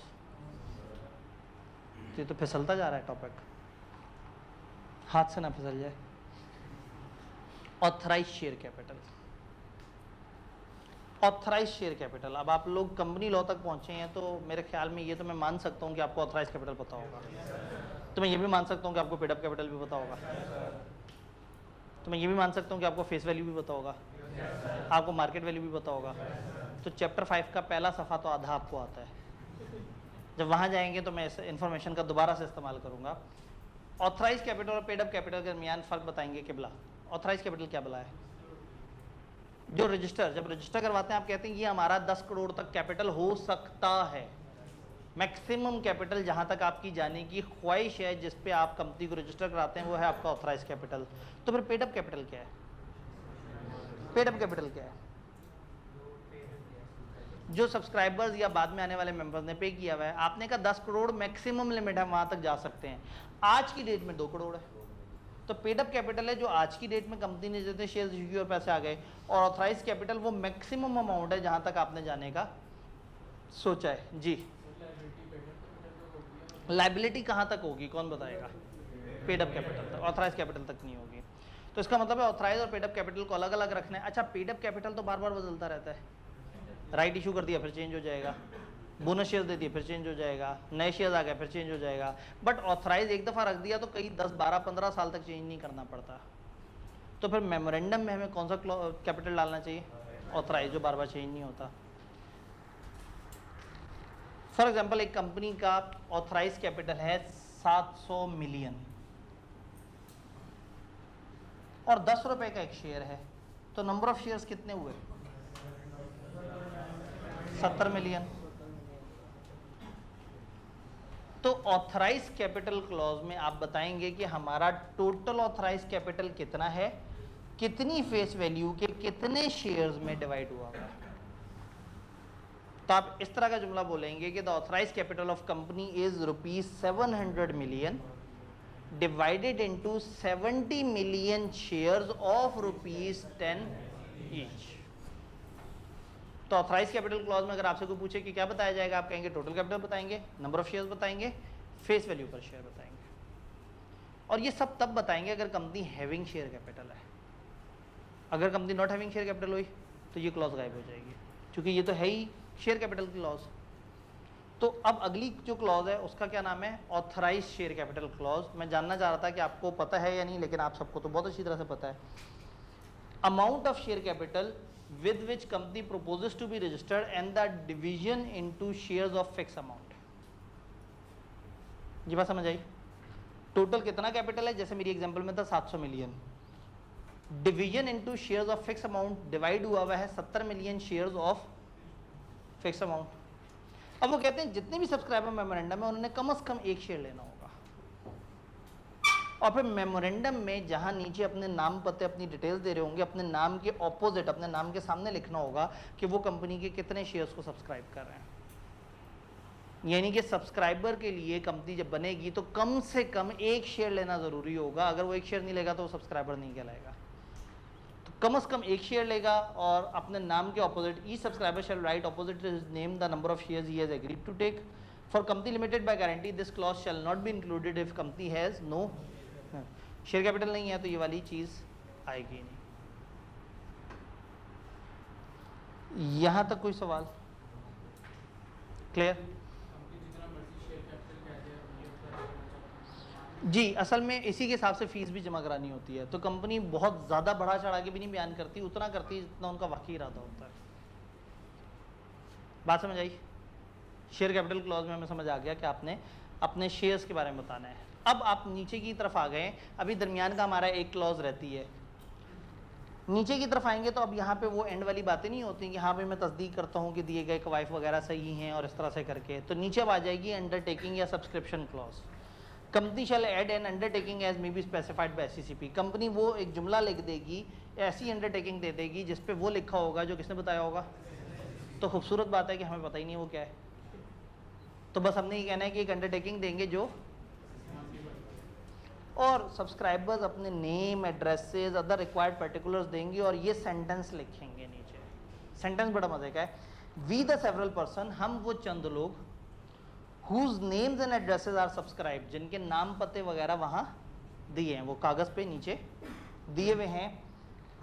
ये तो फिसलता जा रहा है टॉपिक, हाथ से ना फिसल जाए। Authorise share capital, authorise share capital. अब आप लोग कंपनी लॉ तक पहुंचे हैं तो मेरे ख्याल में ये तो मैं मान सकता हूं कि आपको ऑथराइज कैपिटल पता होगा। तो मैं ये भी मान सकता हूँ कि आपको पेड अप कैपिटल भी पता होगा, तो मैं ये भी मान सकता हूँ कि आपको फेस वैल्यू भी पता होगा, आपको मार्केट वैल्यू भी पता होगा। तो चैप्टर 5 का पहला सफ़ा तो आधा आपको आता है। जब वहाँ जाएंगे तो मैं इस इन्फॉर्मेशन का दोबारा से इस्तेमाल करूँगा। ऑथराइज कैपिटल और पेड अप कैपिटल के दरमियान फ़र्क बताएंगे किबला। ऑथराइज कैपिटल क्या बला है? जो रजिस्टर, जब रजिस्टर करवाते हैं आप कहते हैं ये हमारा 10 करोड़ तक कैपिटल हो सकता है, मैक्सिमम कैपिटल जहां तक आपकी जाने की ख्वाहिश है जिस पे आप कंपनी को रजिस्टर कराते हैं वो है आपका ऑथराइज कैपिटल। तो फिर पेड अप कैपिटल क्या है? पेड अप कैपिटल क्या है? जो सब्सक्राइबर्स या बाद में आने वाले मेंबर्स ने पे किया हुआ है, आपने कहा 10 करोड़ मैक्सिमम लिमिट है, वहां तक जा सकते हैं। आज की डेट में 2 करोड़ है, तो पेड अप कैपिटल है जो आज की डेट में कंपनी ने जितने शेयर इश्यू किए और पैसे आ गए, और ऑथराइज कैपिटल वो मैक्सिमम अमाउंट है जहां तक आपने जाने का सोचा है। जी, लाइबिलिटी कहां तक होगी कौन बताएगा? पेड अप कैपिटल तक, ऑथराइज कैपिटल तक नहीं होगी। तो इसका मतलब है ऑथराइज और पेड अप कैपिटल को अलग अलग रखना है। अच्छा, पेड अप कैपिटल तो बार बार बदलता रहता है, राइट इशू कर दिया फिर चेंज हो जाएगा, बोनस शेयर दे दिए फिर चेंज हो जाएगा, नए शेयर आ गए फिर चेंज हो जाएगा। बट ऑथराइज एक दफ़ा रख दिया तो कई 10, 12, 15 साल तक चेंज नहीं करना पड़ता। तो फिर मेमोरेंडम में हमें कौन सा कैपिटल डालना चाहिए? ऑथराइज, जो बार बार चेंज नहीं होता। फॉर एग्जाम्पल एक कंपनी का ऑथराइज कैपिटल है 700 मिलियन और 10 रुपए का एक शेयर है, तो नंबर ऑफ शेयर्स कितने हुए? 70 मिलियन। तो ऑथराइज कैपिटल क्लॉज में आप बताएंगे कि हमारा टोटल ऑथराइज कैपिटल कितना है, कितनी फेस वैल्यू के कितने शेयर्स में डिवाइड हुआ है। तो आप इस तरह का जुमला बोलेंगे कि the authorise capital of company is ₹700 million divided into 70 million shares of ₹10 each. तो ऑथराइज कैपिटल क्लॉज में अगर आपसे कोई पूछे कि क्या बताया जाएगा, आप कहेंगे टोटल कैपिटल बताएंगे, नंबर ऑफ शेयर्स बताएंगे, फेस वैल्यू पर शेयर बताएंगे। और ये सब तब बताएंगे अगर कंपनी हैविंग शेयर कैपिटल है। अगर company not having share capital हुई तो ये क्लॉज गायब हो जाएगी, क्योंकि ये तो है ही शेयर कैपिटल क्लॉज। तो अब अगली जो क्लॉज है उसका क्या नाम है? Authorise share capital clause. मैं जानना चाह रहा था कि आपको पता है या नहीं, लेकिन आप सबको तो बहुत अच्छी तरह से पता है। Amount of share capital with which company proposes to be registered and the division into shares of fixed amount। ये बात समझ आई? टोटल कितना कैपिटल है, जैसे मेरी एग्जांपल में था 700 million, division into shares of fix amount, divide हुआ है 70 million shares of fix amount. अब वो कहते हैं जितने भी सब्सक्राइबर मेमोरेंडम है उन्होंने कम से कम एक शेयर लेना होगा, और फिर मेमोरेंडम में जहां नीचे अपने नाम पते अपनी डिटेल्स दे रहे होंगे, अपने नाम के ऑपोजिट अपने नाम के सामने लिखना होगा कि वो कंपनी के कितने शेयर्स को सब्सक्राइब कर रहे हैं। यानी कि सब्सक्राइबर के लिए कंपनी जब बनेगी तो कम से कम एक शेयर लेना ज़रूरी होगा। अगर वो एक शेयर नहीं लेगा तो वो सब्सक्राइबर नहीं कहलाएगा। तो कम से कम एक शेयर लेगा और अपने नाम के opposite, each subscriber shall write opposite his name the number of shares he has agreed to take. For company limited by guarantee this clause shall not be included if company has no share capital नहीं है, तो ये वाली चीज़ आएगी नहीं। यहां तक कोई सवाल? क्लियर? जी, असल में इसी के हिसाब से फीस भी जमा करानी होती है। तो कंपनी बहुत ज़्यादा बढ़ा चढ़ा के भी नहीं बयान करती, उतना करती जितना उनका वाकई इरादा होता है। बात समझ आई? शेयर कैपिटल क्लॉज में हमें समझ आ गया कि आपने अपने शेयर्स के बारे में बताना है। अब आप नीचे की तरफ आ गए, अभी दरमियान का हमारा एक क्लॉज रहती है। नीचे की तरफ आएंगे तो अब यहाँ पे वो एंड वाली बातें नहीं होती कि हाँ भाई मैं तस्दीक करता हूँ कि दिए गए कवाइफ वगैरह सही हैं और इस तरह से करके। तो नीचे अब आ जाएगी अंडरटेकिंग या subscription clause. Company shall add an undertaking as may be specified by SECP। Company वो एक जुमला लिख देगी, ऐसी अंडरटेकिंग दे देगी जिस पे वो लिखा होगा जो किसने बताया होगा। तो खूबसूरत बात है कि हमें पता ही नहीं वो क्या है, तो बस हमने ये कहना है कि एक अंडरटेकिंग देंगे जो, और सब्सक्राइबर्स अपने name, addresses, other required particulars देंगे और ये सेंटेंस लिखेंगे नीचे। सेंटेंस बड़ा मजे का है। वी द सेवरल पर्सन, हम वो चंद लोग, whose names and addresses are subscribe, जिनके नाम पते वगैरह वहाँ दिए हैं, वो कागज़ पे नीचे दिए हुए हैं,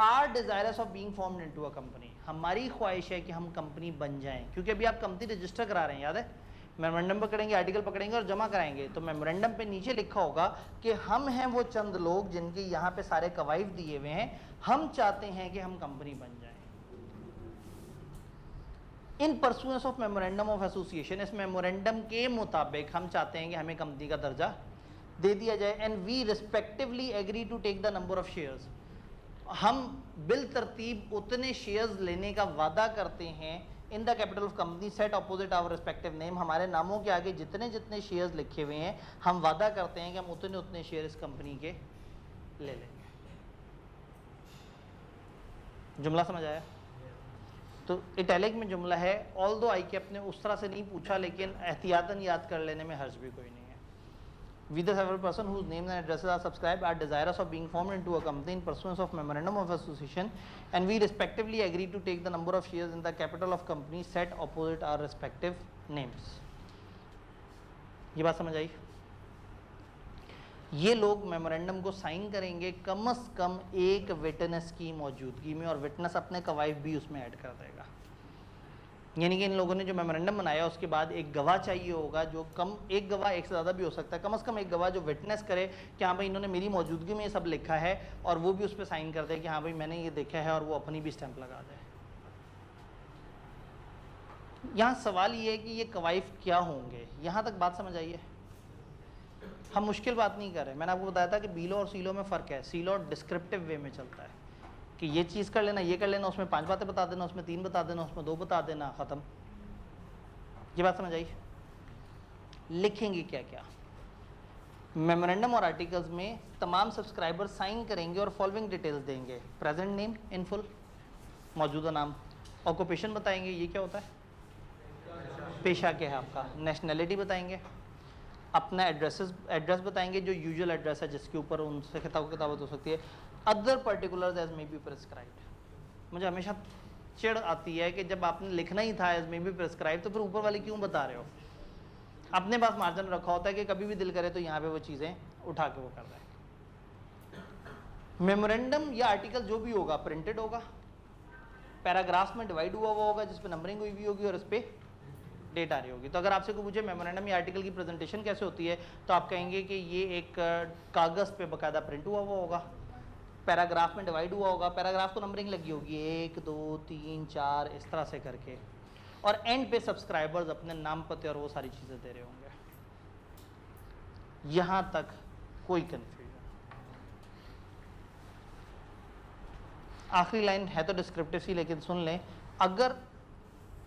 are desirous of being formed into a company, हमारी ख्वाहिश है कि हम कंपनी बन जाएं। क्योंकि अभी आप कंपनी रजिस्टर करा रहे हैं, याद है मेमोरेंडम पकड़ेंगे, आर्टिकल पकड़ेंगे और जमा कराएंगे। तो मेमोरेंडम पे नीचे लिखा होगा कि हम हैं वो चंद लोग जिनके यहाँ पे सारे कवायद दिए हुए हैं, हम चाहते हैं कि हम कंपनी बन जाएं। इन pursuance of memorandum of association, इस मेमोरेंडम के मुताबिक हम चाहते हैं कि हमें कंपनी का दर्जा दे दिया जाए। And we respectively agree to take the number of shares, हम बिल तरतीब उतने शेयर्स लेने का वादा करते हैं in the capital of company set opposite our respective name. हमारे नामों के आगे जितने जितने शेयर्स लिखे हुए हैं हम वादा करते हैं कि हम उतने उतने शेयर इस कंपनी के ले लेंगे। जुमला समझ आया? तो इटैलिक में जुमला है, ऑल्दो आई के अपने उस तरह से नहीं पूछा, लेकिन एहतियातन याद कर लेने में हर्ज भी कोई नहीं है। We the several person whose names and addresses are subscribed are desirous of being formed into a company in pursuance of memorandum of association, and we respectively agree to take the number of shares in the capital of company set opposite our respective names. ये बात समझ आई? ये लोग मेमोरेंडम को साइन करेंगे कम से कम एक विटनेस की मौजूदगी में, और विटनेस अपने गवाह भी उसमें ऐड कर देगा। यानी कि इन लोगों ने जो मेमोरेंडम बनाया उसके बाद एक गवाह चाहिए होगा, जो कम, एक गवाह एक से ज़्यादा भी हो सकता है, कम से कम एक गवाह जो विटनेस करे कि हाँ भाई इन्होंने मेरी मौजूदगी में ये सब लिखा है, और वो भी उस पर साइन कर दे कि हाँ भाई मैंने ये देखा है, और वो अपनी भी स्टैंप लगा दे। यहाँ सवाल ये है कि ये कवाइफ क्या होंगे। यहाँ तक बात समझ आई है? हम मुश्किल बात नहीं कर रहे। मैंने आपको बताया था कि बीलो और सीलो में फ़र्क है। सीलो डिस्क्रिप्टिव वे में चलता है कि ये चीज़ कर लेना, ये कर लेना, उसमें 5 बातें बता देना, उसमें 3 बता देना, उसमें 2 बता देना, ख़त्म। ये बात समझ आई? लिखेंगे क्या क्या? मेमोरेंडम और आर्टिकल्स में तमाम सब्सक्राइबर साइन करेंगे और फॉलोइंग डिटेल्स देंगे। प्रेजेंट नेम इन फुल, मौजूदा नाम, ऑक्यूपेशन बताएंगे, ये क्या होता है, पेशा क्या है आपका, नेशनैलिटी बताएंगे, अपना एड्रेस बताएंगे जो यूजुअल एड्रेस है जिसके ऊपर उनसे किताबत हो सकती है। Other particulars as may be prescribed. मुझे हमेशा चिढ़ आती है कि जब आपने लिखना ही था एज मे बी प्रिस्क्राइब, तो फिर ऊपर वाले क्यों बता रहे हो? अपने पास मार्जिन रखा होता है कि कभी भी दिल करे तो यहाँ पे वो चीज़ें उठा के वो कर रहे हैं। मेमोरेंडम या आर्टिकल जो भी होगा प्रिंटेड होगा, पैराग्राफ्स में डिवाइड हुआ होगा जिस पे नंबरिंग हुई भी होगी और इस पर डेट आ रही होगी। तो अगर आपसे कोई पूछे मेमोरेंडम या आर्टिकल की प्रेजेंटेशन कैसे होती है, तो आप कहेंगे कि ये एक कागज़ पे बाकायदा प्रिंट हुआ होगा, पैराग्राफ में डिवाइड हुआ होगा, पैराग्राफ को नंबरिंग लगी होगी 1 2 3 4 इस तरह से करके, और एंड पे सब्सक्राइबर्स अपने नाम पते और वो सारी चीज़ें दे रहे होंगे। यहाँ तक कोई कन्फ्यूजन? आखिरी लाइन है तो डिस्क्रिप्टिव सी, लेकिन सुन लें, अगर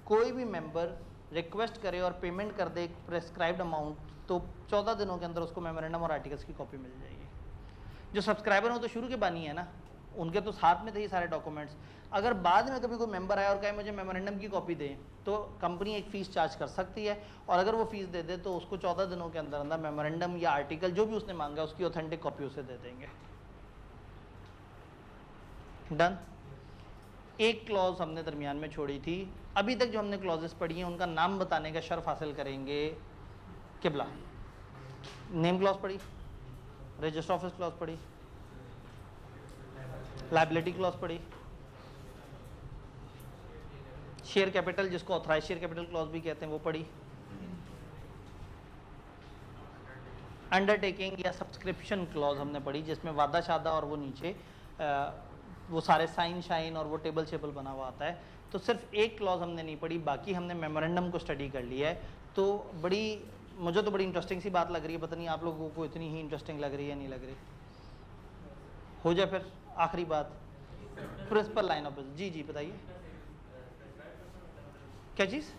कोई भी मेंबर रिक्वेस्ट करे और पेमेंट कर दे एक प्रेस्क्राइब्ड अमाउंट, तो 14 दिनों के अंदर उसको मेमोरेंडम और आर्टिकल्स की कॉपी मिल जाएगी। जो सब्सक्राइबर हो तो शुरू के बानी है ना, उनके तो साथ में थे ही सारे डॉक्यूमेंट्स। अगर बाद में कभी कोई मेंबर आया और कहे मुझे मेमोरेंडम की कॉपी दें, तो कंपनी एक फ़ीस चार्ज कर सकती है, और अगर वो फ़ीस दे दे तो उसको 14 दिनों के अंदर अंदर मेमोरेंडम या आर्टिकल जो भी उसने मांगा उसकी ऑथेंटिक कॉपी उसे दे देंगे। डन। एक क्लॉज हमने दरमियान में छोड़ी थी। अभी तक जो हमने क्लॉजेस पढ़ी हैं उनका नाम बताने का शर्फ हासिल करेंगे किबला। नेम क्लॉज पढ़ी, रजिस्टर ऑफिस क्लॉज पढ़ी, लायबिलिटी क्लॉज पढ़ी, शेयर कैपिटल जिसको ऑथराइज शेयर कैपिटल क्लॉज भी कहते हैं वो पढ़ी, अंडरटेकिंग या सब्सक्रिप्शन क्लॉज हमने पढ़ी जिसमें वादा शादा और वो नीचे वो सारे साइन शाइन और वो टेबल शेबल बना हुआ आता है। तो सिर्फ एक क्लॉज हमने नहीं पढ़ी, बाकी हमने मेमोरेंडम को स्टडी कर लिया है। तो मुझे तो बड़ी इंटरेस्टिंग सी बात लग रही है, पता नहीं आप लोगों को इतनी ही इंटरेस्टिंग लग रही है नहीं लग रही। हो जाए फिर आखिरी बात, प्रिंसिपल लाइन ऑफ बिजनेस। जी बताइए क्या चीज़?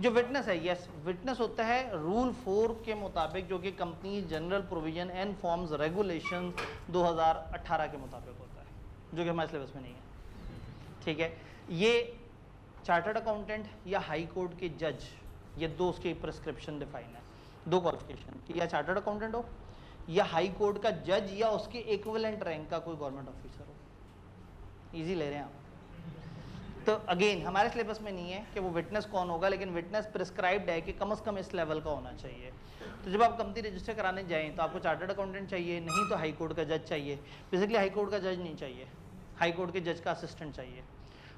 जो विटनेस है, यस, विटनेस होता है रूल 4 के मुताबिक, जो कि company general provision and forms regulation 2018 के मुताबिक होता है, जो कि हमारे सिलेबस में नहीं है। ठीक है, ये चार्टर्ड अकाउंटेंट या हाई कोर्ट के जज, ये दो उसकी प्रिस्क्रिप्शन डिफाइन है, 2 क्वालिफिकेशन कि या चार्टर्ड अकाउंटेंट हो या हाई कोर्ट का जज या उसके इक्विवेलेंट रैंक का कोई गवर्नमेंट ऑफिसर हो। इजी ले रहे हैं आप। तो अगेन हमारे सिलेबस में नहीं है कि वो विटनेस कौन होगा, लेकिन विटनेस प्रिस्क्राइब्ड है कि कम से कम इस लेवल का होना चाहिए। तो जब आप कंपनी रजिस्टर कराने जाएं तो आपको चार्टर्ड अकाउंटेंट चाहिए, नहीं तो हाई कोर्ट का जज चाहिए। बेसिकली हाई कोर्ट का जज नहीं चाहिए, हाई कोर्ट के जज का असिस्टेंट चाहिए,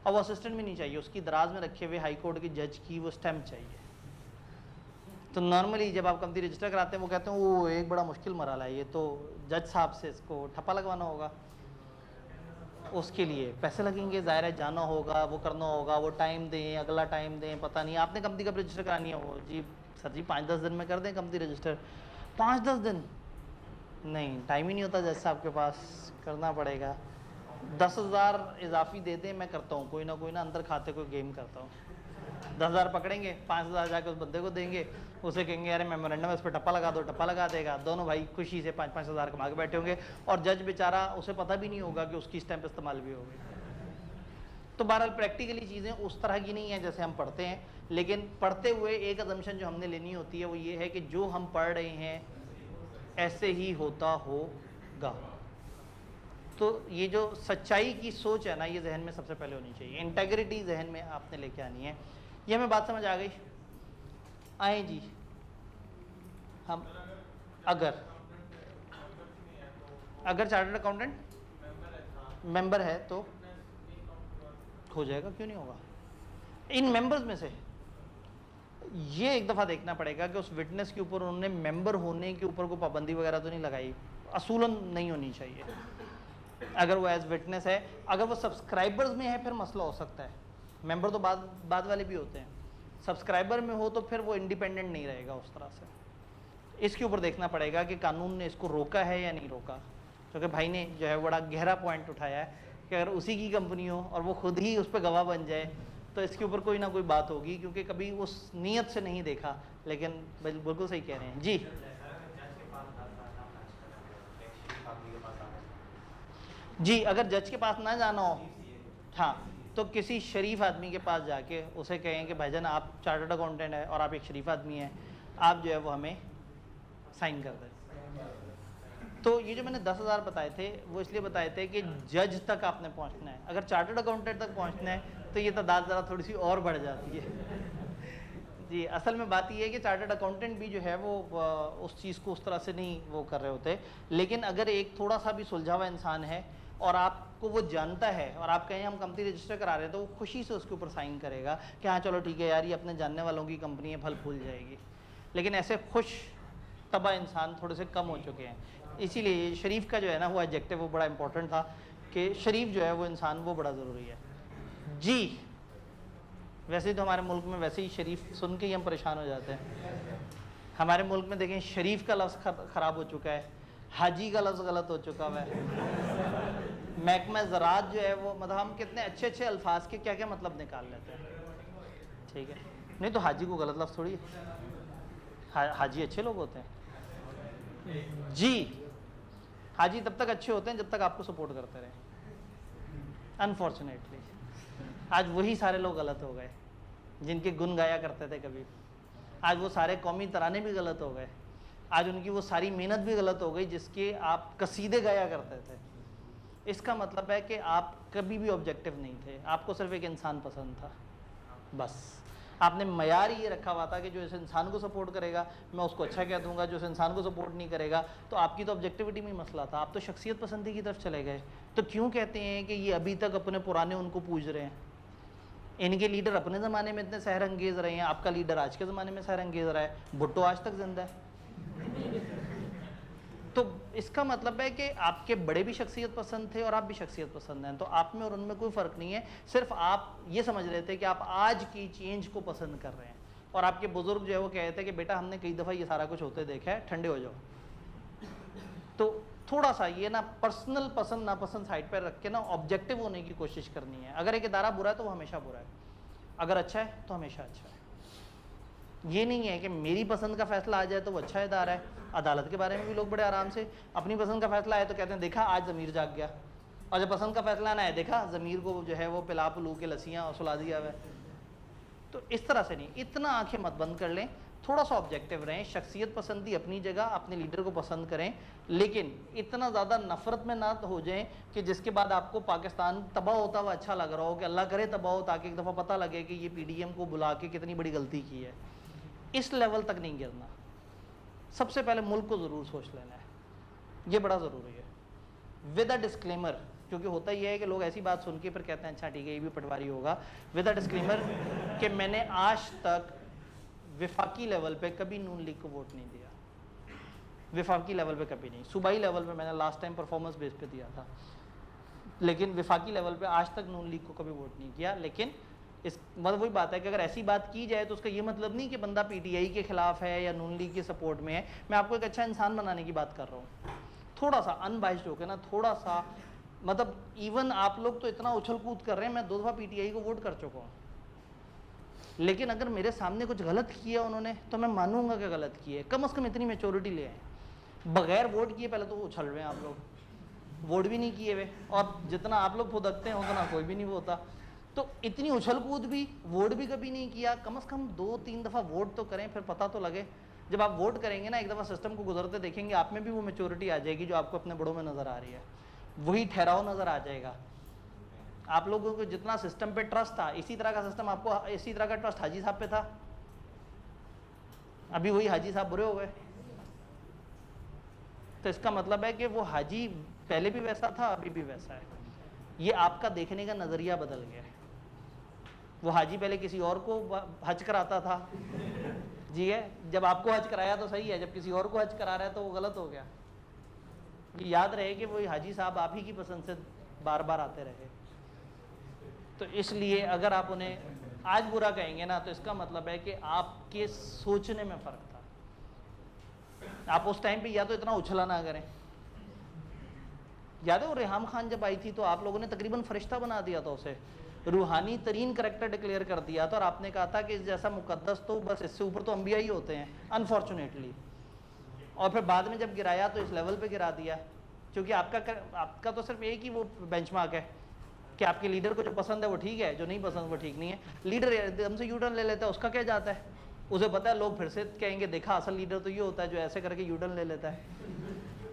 और वो असिस्टेंट भी नहीं चाहिए, उसकी दराज में रखे हुए हाई कोर्ट के जज की वो स्टैम्प चाहिए। तो नॉर्मली जब आप कमती रजिस्टर कराते हैं वो कहते हैं वो एक बड़ा मुश्किल मरहला है, ये तो जज साहब से इसको ठप्पा लगवाना होगा, उसके लिए पैसे लगेंगे, ज़ाहिर है जाना होगा, वो करना होगा, वो टाइम दें, अगला टाइम दें, पता नहीं आपने कमती कब रजिस्टर करानी है, वो जी सर जी 5-10 दिन में कर दें कमती रजिस्टर। 5-10 दिन नहीं, टाइम ही नहीं होता जज साहब के पास, करना पड़ेगा। 10,000 इजाफी दे दें, मैं करता हूँ, कोई ना अंदर खाते कोई गेम करता हूँ। 10,000 पकड़ेंगे, 5,000 जाके उस बंदे को देंगे, उसे कहेंगे अरे मेमोरेंडम इस पर टप्पा लगा दो, टप्पा लगा देगा, दोनों भाई खुशी से 5-5 हज़ार कमा के बैठे होंगे, और जज बेचारा उसे पता भी नहीं होगा कि उसकी स्टैंप इस्तेमाल भी होगी। तो बहरहाल प्रैक्टिकली चीज़ें उस तरह की नहीं है जैसे हम पढ़ते हैं, लेकिन पढ़ते हुए एक अजम्पशन जो हमने लेनी होती है वो ये है कि जो हम पढ़ रहे हैं ऐसे ही होता होगा। तो ये जो सच्चाई की सोच है ना, ये जहन में सबसे पहले होनी चाहिए, इंटेग्रिटी जहन में आपने लेके आनी है। ये हमें बात समझ आ गई? आए जी, हम अगर चार्टर्ड अकाउंटेंट मेंबर है तो हो जाएगा, क्यों नहीं होगा। इन मेंबर्स में से ये एक दफ़ा देखना पड़ेगा कि उस विटनेस के ऊपर उन्होंने मेंबर होने के ऊपर कोई पाबंदी वगैरह तो नहीं लगाई, असूलन नहीं होनी चाहिए। अगर वो एज विटनेस है, अगर वो सब्सक्राइबर्स में है फिर मसला हो सकता है, मेंबर तो बाद वाले भी होते हैं, सब्सक्राइबर में हो तो फिर वो इंडिपेंडेंट नहीं रहेगा उस तरह से। इसके ऊपर देखना पड़ेगा कि कानून ने इसको रोका है या नहीं रोका, क्योंकि भाई ने जो है बड़ा गहरा पॉइंट उठाया है कि अगर उसी की कंपनी हो और वो खुद ही उस पर गवाह बन जाए तो इसके ऊपर कोई ना कोई बात होगी, क्योंकि कभी उस नीयत से नहीं देखा। लेकिन बिल्कुल सही कह रहे हैं जी। जी अगर जज के पास ना जाना हो, हाँ, तो किसी शरीफ आदमी के पास जाके उसे कहें कि भाईजान आप चार्टर्ड अकाउंटेंट है और आप एक शरीफ आदमी हैं, आप जो है वो हमें साइन कर दें। तो ये जो मैंने 10,000 बताए थे वो इसलिए बताए थे कि जज तक आपने पहुंचना है। अगर चार्टर्ड अकाउंटेंट तक पहुंचना है तो ये तादाद ज़रा थोड़ी सी और बढ़ जाती है। जी असल में बात ये है कि चार्टर्ड अकाउंटेंट भी जो है वो उस चीज़ को उस तरह से नहीं वो कर रहे होते, लेकिन अगर एक थोड़ा सा भी सुलझा हुआ इंसान है और आपको वो जानता है और आप कहें हम कंपनी रजिस्टर करा रहे हैं तो वो खुशी से उसके ऊपर साइन करेगा कि हाँ चलो ठीक है यार, ये अपने जानने वालों की कंपनी है, फल फूल जाएगी। लेकिन ऐसे खुश तबा इंसान थोड़े से कम हो चुके हैं, इसीलिए शरीफ का जो है ना वो एडजेक्टिव वो बड़ा इंपॉर्टेंट था कि शरीफ जो है वो इंसान वो बड़ा ज़रूरी है। जी वैसे तो हमारे मुल्क में वैसे ही शरीफ सुन के ही हम परेशान हो जाते हैं। हमारे मुल्क में देखें शरीफ का लफ्ज़ ख़राब हो चुका है, हाजी का लफ्ज़ गलत हो चुका है, महकमा ज़राअत जो है वो, मतलब हम कितने अच्छे अच्छे अल्फाज के क्या क्या मतलब निकाल लेते हैं। ठीक है, नहीं तो हाजी को गलत लफ्ज़ थोड़ी है, हाजी अच्छे लोग होते हैं जी। हाजी तब तक अच्छे होते हैं जब तक आपको सपोर्ट करते रहे। अनफॉर्चुनेटली आज वही सारे लोग गलत हो गए जिनके गुण गाया करते थे कभी, आज वो सारे कौमी तराने भी गलत हो गए, आज उनकी वो सारी मेहनत भी गलत हो गई जिसके आप कसीदे गाया करते थे। इसका मतलब है कि आप कभी भी ऑब्जेक्टिव नहीं थे, आपको सिर्फ एक इंसान पसंद था, बस आपने मयार ये रखा हुआ था कि जो इस इंसान को सपोर्ट करेगा मैं उसको अच्छा कह दूंगा, जो इस इंसान को सपोर्ट नहीं करेगा तो आपकी तो ऑब्जेक्टिविटी में मसला था, आप तो शख्सियत पसंदी की तरफ चले गए। तो क्यों कहते हैं कि ये अभी तक अपने पुराने उनको पूज रहे हैं, इनके लीडर अपने ज़माने में इतने सहर अंगेज़ रहे हैं, आपका लीडर आज के ज़माने में सहर अंगेज़ रहा है, भुट्टो आज तक जिंदा है। तो इसका मतलब है कि आपके बड़े भी शख्सियत पसंद थे और आप भी शख्सियत पसंद हैं, तो आप में और उनमें कोई फ़र्क नहीं है, सिर्फ आप ये समझ रहे थे कि आप आज की चेंज को पसंद कर रहे हैं। और आपके बुज़ुर्ग जो है वो कहते हैं कि बेटा हमने कई दफ़ा ये सारा कुछ होते देखा है, ठंडे हो जाओ। तो थोड़ा सा ये ना पर्सनल पसंद नापसंद साइड पर रख के ना ऑब्जेक्टिव होने की कोशिश करनी है। अगर एक इदारा बुरा है तो वो हमेशा बुरा है, अगर अच्छा है तो हमेशा अच्छा है। ये नहीं है कि मेरी पसंद का फैसला आ जाए तो वो अच्छा इदारा है। अदालत के बारे में भी लोग बड़े आराम से अपनी पसंद का फैसला आए तो कहते हैं देखा आज ज़मीर जाग गया, और जब पसंद का फैसला ना है देखा ज़मीर को जो है वो पिला पुलू के लस्सियाँ और सुला दिया हुआ है। तो इस तरह से नहीं, इतना आंखें मत बंद कर लें, थोड़ा सा ऑब्जेक्टिव रहें, शख्सियत पसंदी अपनी जगह, अपने लीडर को पसंद करें, लेकिन इतना ज़्यादा नफ़रत में ना हो जाएं कि जिसके बाद आपको पाकिस्तान तबाह होता हुआ अच्छा लग रहा हो कि अल्लाह करे तबाह हो, ताकि एक दफ़ा पता लगे कि ये PDM को बुला के कितनी बड़ी गलती की है। इस लेवल तक नहीं गिरना, सबसे पहले मुल्क को ज़रूर सोच लेना है, ये बड़ा ज़रूरी है, विद अ डिस्क्लेमर। क्योंकि होता ही है कि लोग ऐसी बात सुन के फिर कहते हैं अच्छा ठीक है ये भी पटवारी होगा, विद अ डिस्क्लेमर कि मैंने आज तक विफाकी लेवल पे कभी नून लीग को वोट नहीं दिया, विफाकी लेवल पे कभी नहीं। सूबाई लेवल पे मैंने लास्ट टाइम परफॉर्मेंस बेस पे दिया था, लेकिन विफाकी लेवल पे आज तक नून लीग को कभी वोट नहीं किया। लेकिन इस मतलब वही बात है कि अगर ऐसी बात की जाए तो उसका ये मतलब नहीं कि बंदा पीटीआई के खिलाफ है या नून लीग के सपोर्ट में है। मैं आपको एक अच्छा इंसान बनाने की बात कर रहा हूँ, थोड़ा सा अनबाइस्ड होकर ना, थोड़ा सा मतलब इवन आप लोग तो इतना उछल कूद कर रहे हैं, मैं 2 दफ़ा पीटीआई को वोट कर चुका हूँ, लेकिन अगर मेरे सामने कुछ गलत किया उन्होंने तो मैं मानूंगा कि गलत किए। कम से कम इतनी मेच्योरिटी ले आए, बगैर वोट किए पहले तो वो उछल रहे हैं आप लोग, वोट भी नहीं किए हुए, और जितना आप लोग फुदकते हैं उतना कोई भी नहीं होता। तो इतनी उछल कूद भी, वोट भी कभी नहीं किया, कम से कम 2-3 दफ़ा वोट तो करें, फिर पता तो लगे। जब आप वोट करेंगे ना, एक दफ़ा सिस्टम को गुजरते देखेंगे, आप में भी वो मेच्योरिटी आ जाएगी जो आपको अपने बड़ों में नज़र आ रही है, वही ठहराव नज़र आ जाएगा। आप लोगों को जितना सिस्टम पे ट्रस्ट था, इसी तरह का सिस्टम आपको, इसी तरह का ट्रस्ट हाजी साहब पे था। अभी वही हाजी साहब बुरे हो गए, तो इसका मतलब है कि वो हाजी पहले भी वैसा था, अभी भी वैसा है। ये आपका देखने का नज़रिया बदल गया है। वो हाजी पहले किसी और को हज कराता था, जी है, जब आपको हज कराया तो सही है, जब किसी और को हज करा रहा है तो वो गलत हो गया। ये याद रहे कि वो हाजी साहब आप ही की पसंद से बार बार आते रहे। तो इसलिए अगर आप उन्हें आज बुरा कहेंगे ना, तो इसका मतलब है कि आपके सोचने में फ़र्क था। आप उस टाइम पे या तो इतना उछला ना करें। याद है वो रेहाम खान जब आई थी तो आप लोगों ने तकरीबन फरिश्ता बना दिया था उसे, रूहानी तरीन करैक्टर डिक्लेयर कर दिया था, और आपने कहा था कि इस जैसा मुकद्दस तो बस इससे ऊपर तो अंबिया ही होते हैं अनफॉर्चुनेटली। और फिर बाद में जब गिराया तो इस लेवल पे गिरा दिया, क्योंकि आपका तो सिर्फ एक ही वो बेंचमार्क है कि आपके लीडर को जो पसंद है वो ठीक है, जो नहीं पसंद वो ठीक नहीं है। लीडर एकदम से यूटर्न ले लेता है, उसका क्या जाता है, उसे पता है लोग फिर से कहेंगे देखा असल लीडर तो ये होता है जो ऐसे करके यूटर्न ले लेता है।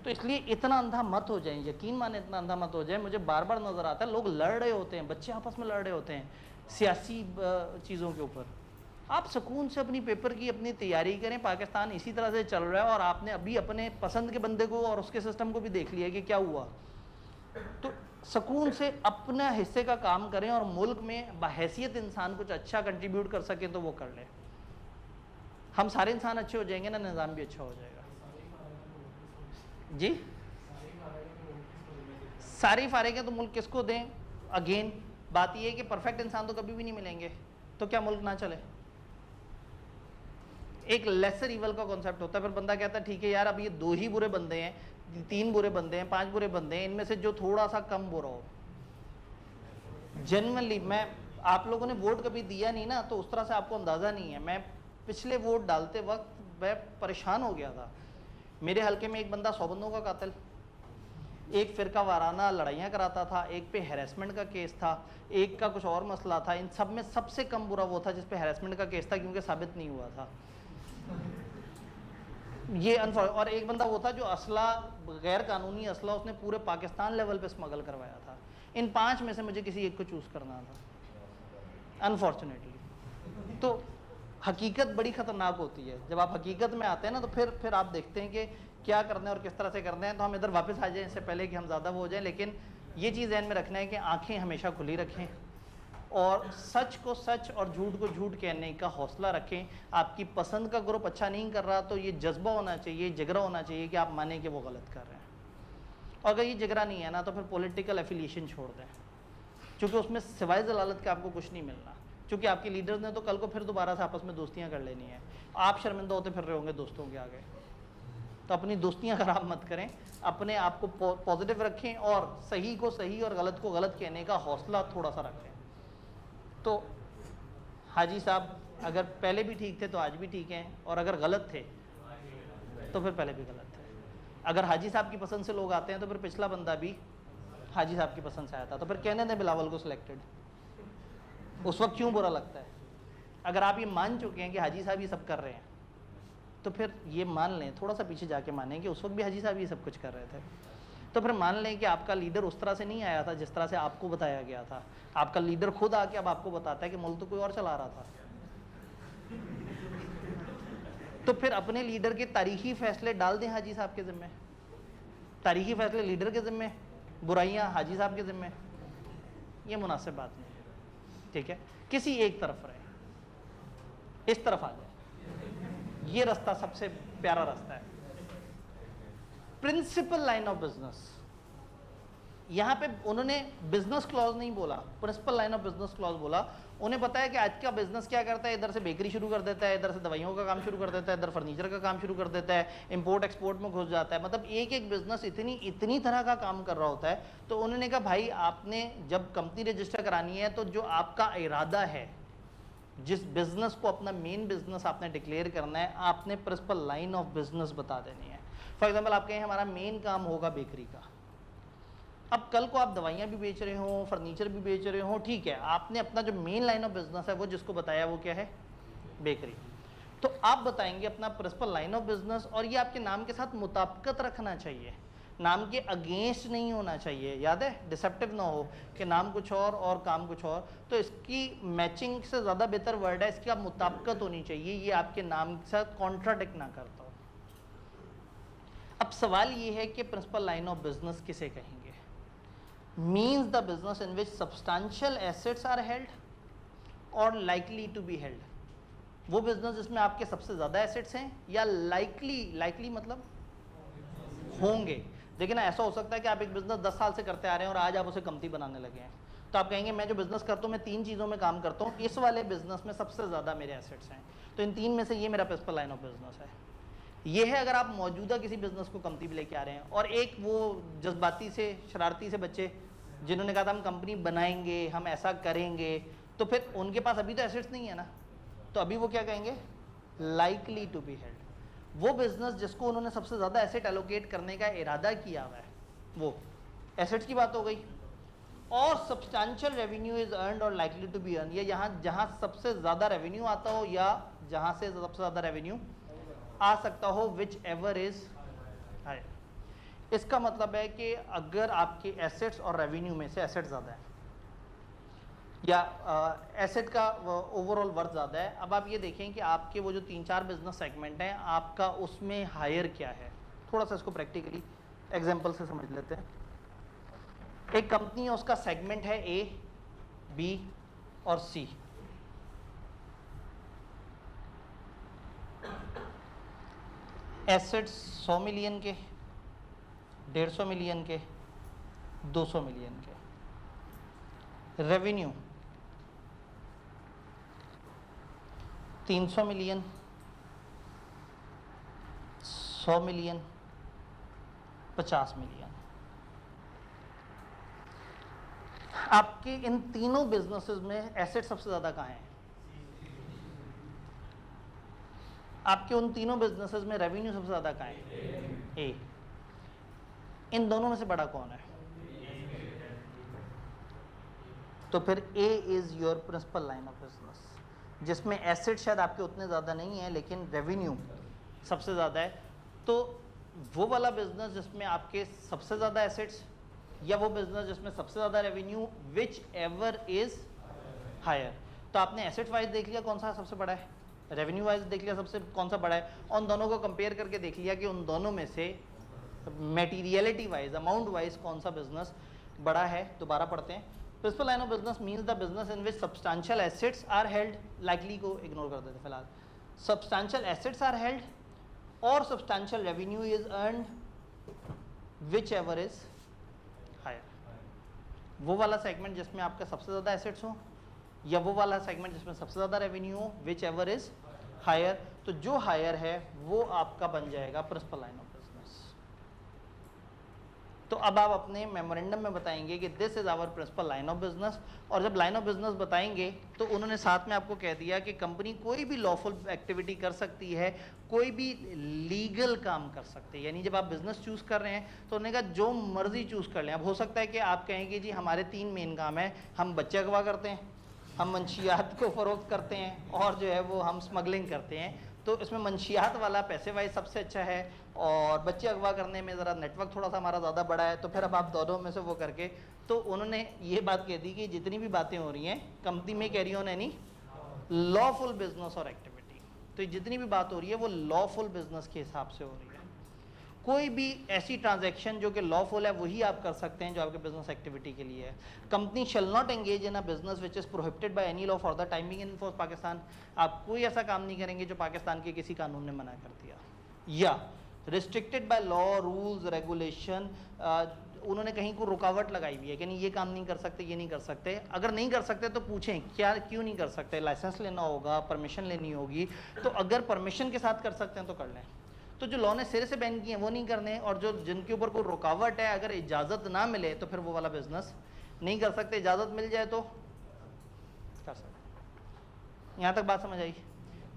तो इसलिए इतना अंधा मत हो जाए, यकीन माने इतना अंधा मत हो जाए। मुझे बार बार नज़र आता है लोग लड़ रहे होते हैं, बच्चे आपस में लड़ रहे होते हैं सियासी चीज़ों के ऊपर। आप सुकून से अपनी पेपर की अपनी तैयारी करें, पाकिस्तान इसी तरह से चल रहा है, और आपने अभी अपने पसंद के बंदे को और उसके सिस्टम को भी देख लिया कि क्या हुआ। तो सुकून से अपने हिस्से का काम करें और मुल्क में बहैसियत इंसान कुछ अच्छा कंट्रीब्यूट कर सकें तो वो कर लें। हम सारे इंसान अच्छे हो जाएंगे ना, निज़ाम भी अच्छा हो जाएगा। जी सारी फारेगें तो मुल्क किसको दें? अगेन बात यह है कि परफेक्ट इंसान तो कभी भी नहीं मिलेंगे, तो क्या मुल्क ना चले? एक लेसर इवल का कॉन्सेप्ट होता है। फिर बंदा कहता है ठीक है यार, अब ये 2 ही बुरे बंदे हैं, 3 बुरे बंदे हैं, 5 बुरे बंदे हैं, इनमें से जो थोड़ा सा कम बुरा हो। जेन्युइनली मैं, आप लोगों ने वोट कभी दिया नहीं ना, तो उस तरह से आपको अंदाज़ा नहीं है। मैं पिछले वोट डालते वक्त मैं परेशान हो गया था। मेरे हल्के में एक बंदा 100 बंदों का कातिल, एक फ़िरका वाराना लड़ाइयाँ कराता था, एक पे हैरेसमेंट का केस था, एक का कुछ और मसला था। इन सब में सबसे कम बुरा वो था जिस पे हैरेसमेंट का केस था, क्योंकि साबित नहीं हुआ था ये और एक बंदा वो था जो असला, गैर कानूनी असला उसने पूरे पाकिस्तान लेवल पे स्मगल करवाया था। इन 5 में से मुझे किसी एक को चूज़ करना था अनफॉर्चुनेटली। तो हकीकत बड़ी ख़तरनाक होती है। जब आप हकीकत में आते हैं ना, तो फिर आप देखते हैं कि क्या करना है और किस तरह से करना है। तो हम इधर वापस आ जाएं इससे पहले कि हम ज़्यादा वो हो जाएं, लेकिन ये चीज़ ध्यान में रखना है कि आँखें हमेशा खुली रखें और सच को सच और झूठ को झूठ कहने का हौसला रखें। आपकी पसंद का ग्रुप अच्छा नहीं कर रहा तो ये जज्बा होना चाहिए, जिगरा होना चाहिए कि आप माने कि वो गलत कर रहे हैं। और अगर ये जिगरा नहीं है ना, तो फिर पॉलिटिकल एफिलिएशन छोड़ दें, क्योंकि उसमें सिवाय जलालत के आपको कुछ नहीं मिलना। क्योंकि आपके लीडर्स ने तो कल को फिर दोबारा से आपस में दोस्तियाँ कर लेनी है, आप शर्मिंदा होते फिर रहे होंगे दोस्तों के आगे। तो अपनी दोस्तियाँ ख़राब मत करें, अपने आप को पॉजिटिव रखें और सही को सही और गलत को गलत कहने का हौसला थोड़ा सा रखें। तो हाजी साहब अगर पहले भी ठीक थे तो आज भी ठीक हैं, और अगर गलत थे तो फिर पहले भी गलत थे। अगर हाजी साहब की पसंद से लोग आते हैं तो फिर पिछला बंदा भी हाजी साहब की पसंद से आया था, तो फिर कहने दें बिलावल को सिलेक्टेड। उस वक्त क्यों बुरा लगता है? अगर आप ये मान चुके हैं कि हाजी साहब ये सब कर रहे हैं, तो फिर ये मान लें, थोड़ा सा पीछे जाके मानें कि उस वक्त भी हाजी साहब ये सब कुछ कर रहे थे। तो फिर मान लें कि आपका लीडर उस तरह से नहीं आया था जिस तरह से आपको बताया गया था। आपका लीडर खुद आके अब आपको बताता है कि मुल्क तो कोई और चला रहा था। तो फिर अपने लीडर के तारीखी फैसले डाल दें हाजी साहब के ज़िम्मे, तारीखी फैसले लीडर के ज़िम्मे, बुराइयां हाजी साहब के ज़िम्मे। ये मुनासिब बात नहीं है, ठीक है? किसी एक तरफ रहे, इस तरफ आ जाए। ये रास्ता सबसे प्यारा रास्ता है। प्रिंसिपल लाइन ऑफ बिजनेस, यहां पे उन्होंने बिजनेस क्लॉज नहीं बोला, principal line of business clause बोला। उन्हें पता है कि आज का बिजनेस क्या करता है, इधर से बेकरी शुरू कर देता है, इधर से दवाइयों का काम शुरू कर देता है, इधर फर्नीचर का काम शुरू कर देता है, इंपोर्ट एक्सपोर्ट में घुस जाता है। मतलब एक एक बिजनेस इतनी तरह का काम कर रहा होता है। तो उन्होंने कहा भाई आपने जब कंपनी रजिस्टर करानी है तो जो आपका इरादा है, जिस बिजनेस को अपना मेन बिजनेस आपने डिक्लेयर करना है, आपने प्रिंसिपल लाइन ऑफ बिजनेस बता देनी है। फॉर एग्जाम्पल आप कहें हमारा मेन काम होगा बेकरी का। अब कल को आप दवाइयाँ भी बेच रहे हो, फर्नीचर भी बेच रहे हो, ठीक है, आपने अपना जो मेन लाइन ऑफ बिजनेस है वो जिसको बताया वो क्या है, बेकरी। तो आप बताएंगे अपना प्रिंसिपल लाइन ऑफ बिजनेस, और ये आपके नाम के साथ मुताबिकत रखना चाहिए, नाम के अगेंस्ट नहीं होना चाहिए। याद है, डिसेप्टिव ना हो कि नाम कुछ और काम कुछ और। तो इसकी मैचिंग से ज़्यादा बेहतर वर्ड है, इसकी आप मुताबिकत होनी चाहिए, ये आपके नाम के साथ कॉन्ट्राडिक्ट ना करता हो। अब सवाल ये है कि प्रिंसिपल लाइन ऑफ बिजनेस किसे कहेंगे? Means the business in which substantial assets are held और लाइकली टू बी हेल्ड। वो बिजनेस जिसमें आपके सबसे ज़्यादा एसेट्स हैं, या लाइकली मतलब होंगे। देखिए ना, ऐसा हो सकता है कि आप एक बिजनेस 10 साल से करते आ रहे हैं और आज आप उसे कंपनी बनाने लगे हैं। तो आप कहेंगे मैं जो बिजनेस करता हूँ मैं 3 चीज़ों में काम करता हूँ, इस वाले बिजनेस में सबसे ज़्यादा मेरे एसेट्स हैं, तो इन 3 में से ये मेरा प्रिंसिपल लाइन ऑफ बिजनेस है। ये है अगर आप मौजूदा किसी बिजनेस को कंपनी में लेके आ रहे हैं। और एक वो जज्बाती से शरारती से बच्चे जिन्होंने कहा था हम कंपनी बनाएंगे, हम ऐसा करेंगे, तो फिर उनके पास अभी तो एसेट्स नहीं है ना, तो अभी वो क्या कहेंगे, लाइकली टू बी हेल्ड। वो बिजनेस जिसको उन्होंने सबसे ज़्यादा एसेट एलोकेट करने का इरादा किया हुआ है, वो एसेट्स की बात हो गई। और सब्सटैंशियल रेवेन्यू इज अर्नड और लाइकली टू बी अर्न, ये यहाँ जहाँ सबसे ज़्यादा रेवेन्यू आता हो या जहाँ से सबसे ज़्यादा रेवेन्यू आ सकता हो, विच एवर इज हायर। इसका मतलब है कि अगर आपके एसेट्स और रेवेन्यू में से एसेट ज़्यादा है या एसेट का ओवरऑल वर्थ ज़्यादा है, अब आप ये देखें कि आपके वो जो 3-4 बिजनेस सेगमेंट हैं, आपका उसमें हायर क्या है। थोड़ा सा इसको प्रैक्टिकली एग्जांपल से समझ लेते हैं। एक कंपनी है, उसका सेगमेंट है ए, बी और सी। एसेट्स 100 मिलियन के, 150 मिलियन के, 200 मिलियन के। Revenue 300 million, 100 million, 50 million. आपके इन तीनों बिजनेसेस में एसेट सबसे ज़्यादा कहाँ है? आपके उन तीनों बिजनेसेस में रेवेन्यू सबसे ज़्यादा कहाँ है? ए। इन दोनों में से बड़ा कौन है? तो फिर A is your principal line of business, जिसमें एसेट शायद आपके उतने ज़्यादा नहीं है लेकिन रेवेन्यू सबसे ज़्यादा है। तो वो वाला बिजनेस जिसमें आपके सबसे ज़्यादा एसेट्स, या वो बिजनेस जिसमें सबसे ज़्यादा revenue, whichever is higher. तो आपने एसेट वाइज देख लिया कौन सा सबसे बड़ा है, रेवेन्यू वाइज देख लिया सबसे कौन सा बड़ा है, और उन दोनों को कंपेयर करके देख लिया कि उन दोनों में से मटेरियलिटी वाइज, अमाउंट वाइज कौन सा बिजनेस बड़ा है। दोबारा पढ़ते हैं। Principal line of business means the business in which substantial assets are held, likely को इग्नोर कर देते फिलहाल। सब्सटैंशियल एसेट्स आर हेल्ड और substantial revenue is earned, whichever is higher. वो वाला सेगमेंट जिसमें आपका सबसे ज़्यादा एसेट्स हो, या वो वाला सेगमेंट जिसमें सबसे ज़्यादा रेवेन्यू हो, विच एवर इज हायर। तो जो हायर है वो आपका बन जाएगा प्रिंसिपल लाइन ऑफ बिजनेस। तो अब आप अपने मेमोरेंडम में बताएंगे कि this is our principal line of business. और जब लाइन ऑफ बिजनेस बताएंगे तो उन्होंने साथ में आपको कह दिया कि कंपनी कोई भी लॉफुल एक्टिविटी कर सकती है, कोई भी लीगल काम कर सकते हैं। यानी जब आप बिजनेस चूज़ कर रहे हैं तो उन्होंने कहा जो मर्जी चूज़ कर लें। अब हो सकता है कि आप कहें कि जी हमारे 3 मेन काम है, हम बच्चे अगवा करते हैं, हम मंशियात को फ़रोख्त करते हैं, और जो है वो हम स्मगलिंग करते हैं। तो इसमें मंशियात वाला पैसे वाइज सबसे अच्छा है, और बच्चे अगवा करने में ज़रा नेटवर्क थोड़ा सा हमारा ज़्यादा बड़ा है। तो फिर अब आप दोनों में से वो करके, तो उन्होंने ये बात कह दी कि जितनी भी बातें हो रही हैं कंपनी में, carry on any lawful business और एक्टिविटी। तो जितनी भी बात हो रही है वो लॉफुल बिजनेस के हिसाब से हो रही है। कोई भी ऐसी ट्रांजैक्शन जो कि लॉफुल है वही आप कर सकते हैं जो आपके बिजनेस एक्टिविटी के लिए है। Company shall not engage in a business which is prohibited by any law for the time being in force Pakistan. आप कोई ऐसा काम नहीं करेंगे जो पाकिस्तान के किसी कानून ने मना कर दिया, या restricted by law rules regulation, उन्होंने कहीं को रुकावट लगाई हुई है कि नहीं ये काम नहीं कर सकते, ये नहीं कर सकते। अगर नहीं कर सकते तो पूछें क्या क्यों नहीं कर सकते, लाइसेंस लेना होगा, परमिशन लेनी होगी। तो अगर परमिशन के साथ कर सकते हैं तो कर लें। तो जो लॉ ने सिरे से बैन किए हैं वो नहीं करने, और जो जिनके ऊपर कोई रुकावट है अगर इजाज़त ना मिले तो फिर वो वाला बिजनेस नहीं कर सकते, इजाज़त मिल जाए तो कर सकते। यहाँ तक बात समझ आई।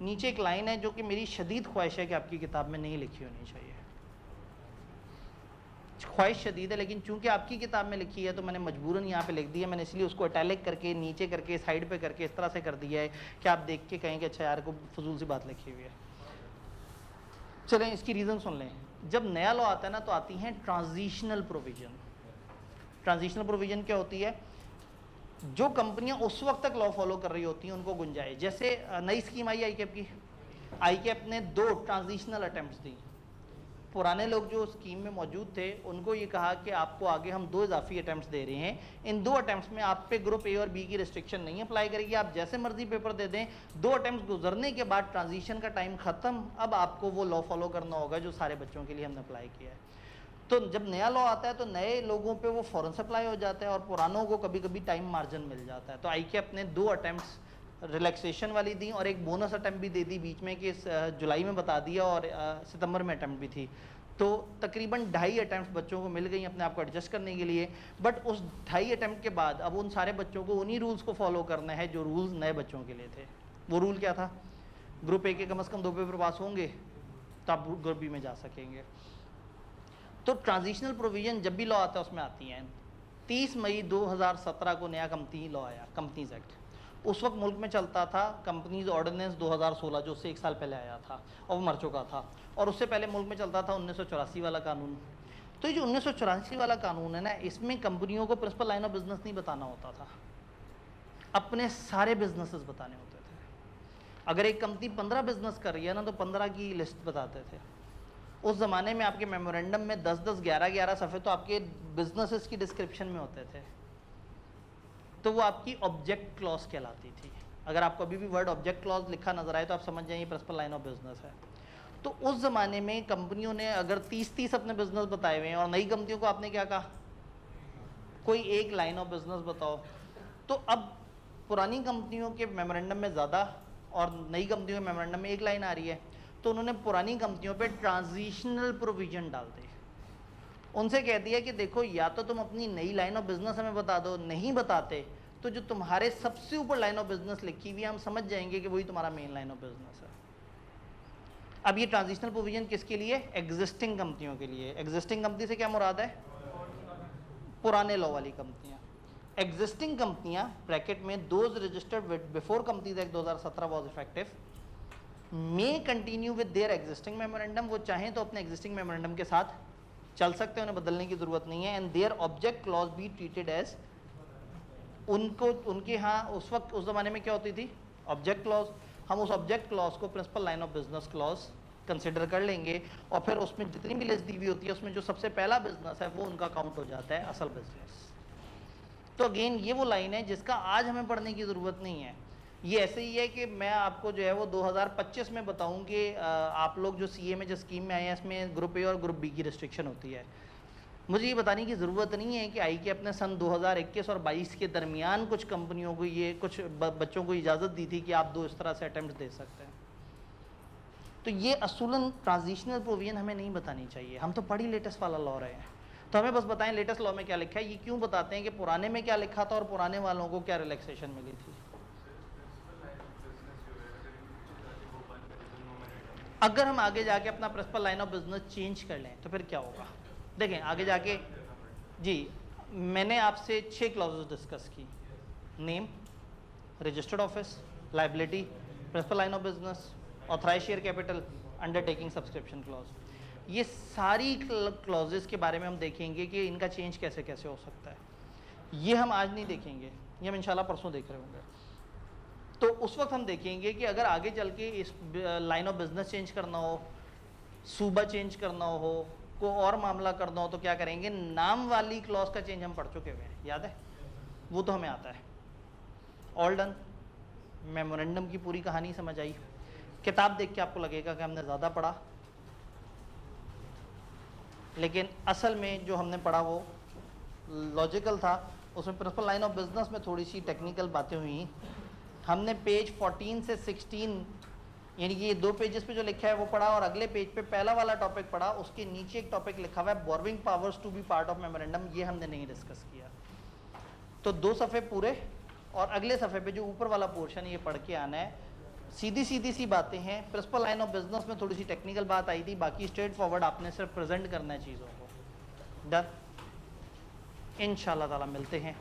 नीचे एक लाइन है जो कि मेरी शदीद ख्वाहिश है कि आपकी किताब में नहीं लिखी होनी चाहिए। ख्वाहिश शदीद है, लेकिन चूंकि आपकी किताब में लिखी है तो मैंने मजबूरन यहाँ पे लिख दिया। मैंने इसलिए उसको इटैलिक करके नीचे करके साइड पे करके इस तरह से कर दिया है कि आप देख के कहें कि अच्छा यार को फजूल सी बात लिखी हुई है। चलें इसकी रीज़न सुन लें। जब नया लॉ आता है ना तो आती हैं ट्रांजिशनल प्रोविजन। ट्रांजिशनल प्रोविजन क्या होती है? जो कंपनियां उस वक्त तक लॉ फॉलो कर रही होती हैं उनको गुंजाइश। जैसे नई स्कीम आई आईकैप की, आईकैप ने 2 ट्रांजिशनल अटेम्प्ट्स दी। पुराने लोग जो स्कीम में मौजूद थे उनको ये कहा कि आपको आगे हम 2 इजाफी अटैम्प्ट्स दे रहे हैं, इन 2 अटैम्प्ट्स में आप पे ग्रुप ए और बी की रिस्ट्रिक्शन नहीं अप्लाई करेगी, आप जैसे मर्जी पेपर दे दें। 2 अटैम्प्ट्स गुजरने के बाद ट्रांजिशन का टाइम खत्म, अब आपको वो लॉ फॉलो करना होगा जो सारे बच्चों के लिए हमने अप्लाई किया है। तो जब नया लॉ आता है तो नए लोगों पे वो फ़ौरन से अप्लाई हो जाता है और पुरानों को कभी कभी टाइम मार्जिन मिल जाता है। तो आईकैप ने 2 अटैम्प्ट्स रिलैक्सेशन वाली दी और एक बोनस अटैम्प्ट भी दे दी बीच में कि जुलाई में बता दिया, और सितंबर में अटैम्प्ट भी थी। तो तकरीबन 2.5 अटैम्प्ट बच्चों को मिल गई अपने आप को एडजस्ट करने के लिए। बट उस 2.5 अटैम्प्ट के बाद अब उन सारे बच्चों को उन्हीं रूल्स को फॉलो करना है जो रूल्स नए बच्चों के लिए थे। वो रूल क्या था? ग्रुप ए के कम से कम 2 पेपर पास होंगे तो आप ग्रुप बी में जा सकेंगे। तो ट्रांजिशनल प्रोविजन जब भी लॉ आता है उसमें आती हैं। 30 मई 2017 को नया कंपनी लॉ आया, कंपनीज एक्ट। उस वक्त मुल्क में चलता था कंपनीज ऑर्डिनेंस 2016 जो उससे 1 साल पहले आया था और वो मर चुका था। और उससे पहले मुल्क में चलता था 1984 वाला कानून। तो ये जो 1984 वाला कानून है ना, इसमें कंपनियों को प्रिंसिपल लाइन ऑफ बिजनेस नहीं बताना होता था, अपने सारे बिजनेसेस बताने होते थे। अगर एक कंपनी 15 बिजनेस कर रही है ना तो 15 की लिस्ट बताते थे। उस ज़माने में आपके मेमोरेंडम में 10-10, 11-11 सफ़े तो आपके बिजनेसेस की डिस्क्रिप्शन में होते थे। तो वो आपकी ऑब्जेक्ट क्लॉज कहलाती थी। अगर आपको अभी भी वर्ड ऑब्जेक्ट क्लॉज लिखा नजर आए तो आप समझ जाइए प्रिंसिपल लाइन ऑफ बिजनेस है। तो उस ज़माने में कंपनियों ने अगर 30-30 अपने बिजनेस बताए हुए हैं और नई कंपनियों को आपने क्या कहा, कोई एक लाइन ऑफ बिजनेस बताओ। तो अब पुरानी कंपनियों के मेमोरेंडम में ज़्यादा और नई कंपनियों के मेमोरेंडम में एक लाइन आ रही है, तो उन्होंने पुरानी कंपनियों पे ट्रांजिशनल प्रोविजन डाल दी। उनसे कह दिया कि देखो या तो तुम अपनी नई लाइन ऑफ बिजनेस हमें बता दो, नहीं बताते तो जो तुम्हारे सबसे ऊपर लाइन ऑफ बिजनेस लिखी हुई है हम समझ जाएंगे कि वही तुम्हारा मेन लाइन ऑफ बिजनेस है। अब ये ट्रांजिशनल प्रोविजन किसके लिए? एग्जिस्टिंग कंपनियों के लिए। एग्जिस्टिंग कंपनी से क्या मुराद है? पुराने लॉ वाली कंपनियां। एग्जिस्टिंग कंपनियां ब्रैकेट में those registered before companies act 2017 was effective may continue with their existing memorandum. वो चाहें तो अपने एग्जिस्टिंग मेमोरेंडम के साथ चल सकते हैं, उन्हें बदलने की जरूरत नहीं है। And their object clause be treated as, उनको उनके यहाँ उस वक्त उस ज़माने में क्या होती थी? Object clause. हम उस ऑब्जेक्ट क्लॉज को principal line of business clause consider कर लेंगे और फिर उसमें जितनी भी लिस्ट दी हुई होती है उसमें जो सबसे पहला बिजनेस है वो उनका काउंट हो जाता है असल बिजनेस। तो अगेन ये वो लाइन है जिसका आज हमें पढ़ने की ज़रूरत नहीं है। ये ऐसे ही है कि मैं आपको जो है वो 2025 में बताऊं कि आप लोग जो सीए में जो स्कीम में आए हैं इसमें ग्रुप ए और ग्रुप बी की रिस्ट्रिक्शन होती है। मुझे ये बताने की ज़रूरत नहीं है कि आई के अपने सन 2021 और 22 के दरमियान कुछ कंपनियों को ये कुछ बच्चों को इजाज़त दी थी कि आप 2 इस तरह से अटैम्प्ट दे सकते हैं। तो ये असूलन ट्रांजिशनल प्रोविजन हमें नहीं बतानी चाहिए। हम तो पढ़ी लेटेस्ट वाला लॉ रहे हैं, तो हमें बस बताएं लेटेस्ट लॉ में क्या लिखा है। ये क्यों बताते हैं कि पुराने में क्या लिखा था और पुराने वालों को क्या रिलैक्सेशन मिली थी। अगर हम आगे जाके अपना principal line of business change कर लें तो फिर क्या होगा? देखें आगे जाके जी मैंने आपसे 6 क्लॉजेस डिस्कस की। Name, registered office, liability, principal line of business, authorise share capital, undertaking subscription clause. ये सारी क्लॉजेस के बारे में हम देखेंगे कि इनका चेंज कैसे कैसे हो सकता है। ये हम आज नहीं देखेंगे, ये हम इंशाल्लाह परसों देख रहे होंगे। तो उस वक्त हम देखेंगे कि अगर आगे चल के इस लाइन ऑफ बिजनेस चेंज करना हो, सूबा चेंज करना हो, को और मामला कर दो तो क्या करेंगे, नाम वाली क्लॉज का चेंज हम पढ़ चुके हुए हैं, याद है, वो तो हमें आता है। ऑल डन, मेमोरेंडम की पूरी कहानी समझ आई। किताब देख के आपको लगेगा कि हमने ज़्यादा पढ़ा, लेकिन असल में जो हमने पढ़ा वो लॉजिकल था। उसमें प्रिंसिपल लाइन ऑफ बिजनेस में थोड़ी सी टेक्निकल बातें हुई। हमने पेज 14 से 16 यानी कि ये 2 पेजेस पे जो लिखा है वो पढ़ा, और अगले पेज पे पहला वाला टॉपिक पढ़ा, उसके नीचे एक टॉपिक लिखा हुआ है borrowing powers to be part of memorandum, ये हमने नहीं डिस्कस किया। तो 2 सफ़े पूरे, और अगले सफ़े पे जो ऊपर वाला पोर्शन ये पढ़ के आना है। सीधी सी बातें हैं, प्रिंसिपल लाइन ऑफ बिजनेस में थोड़ी सी टेक्निकल बात आई थी, बाकी स्ट्रेट फॉरवर्ड आपने सिर्फ प्रेजेंट करना है चीज़ों को। डन, इंशाल्लाह ताला मिलते हैं।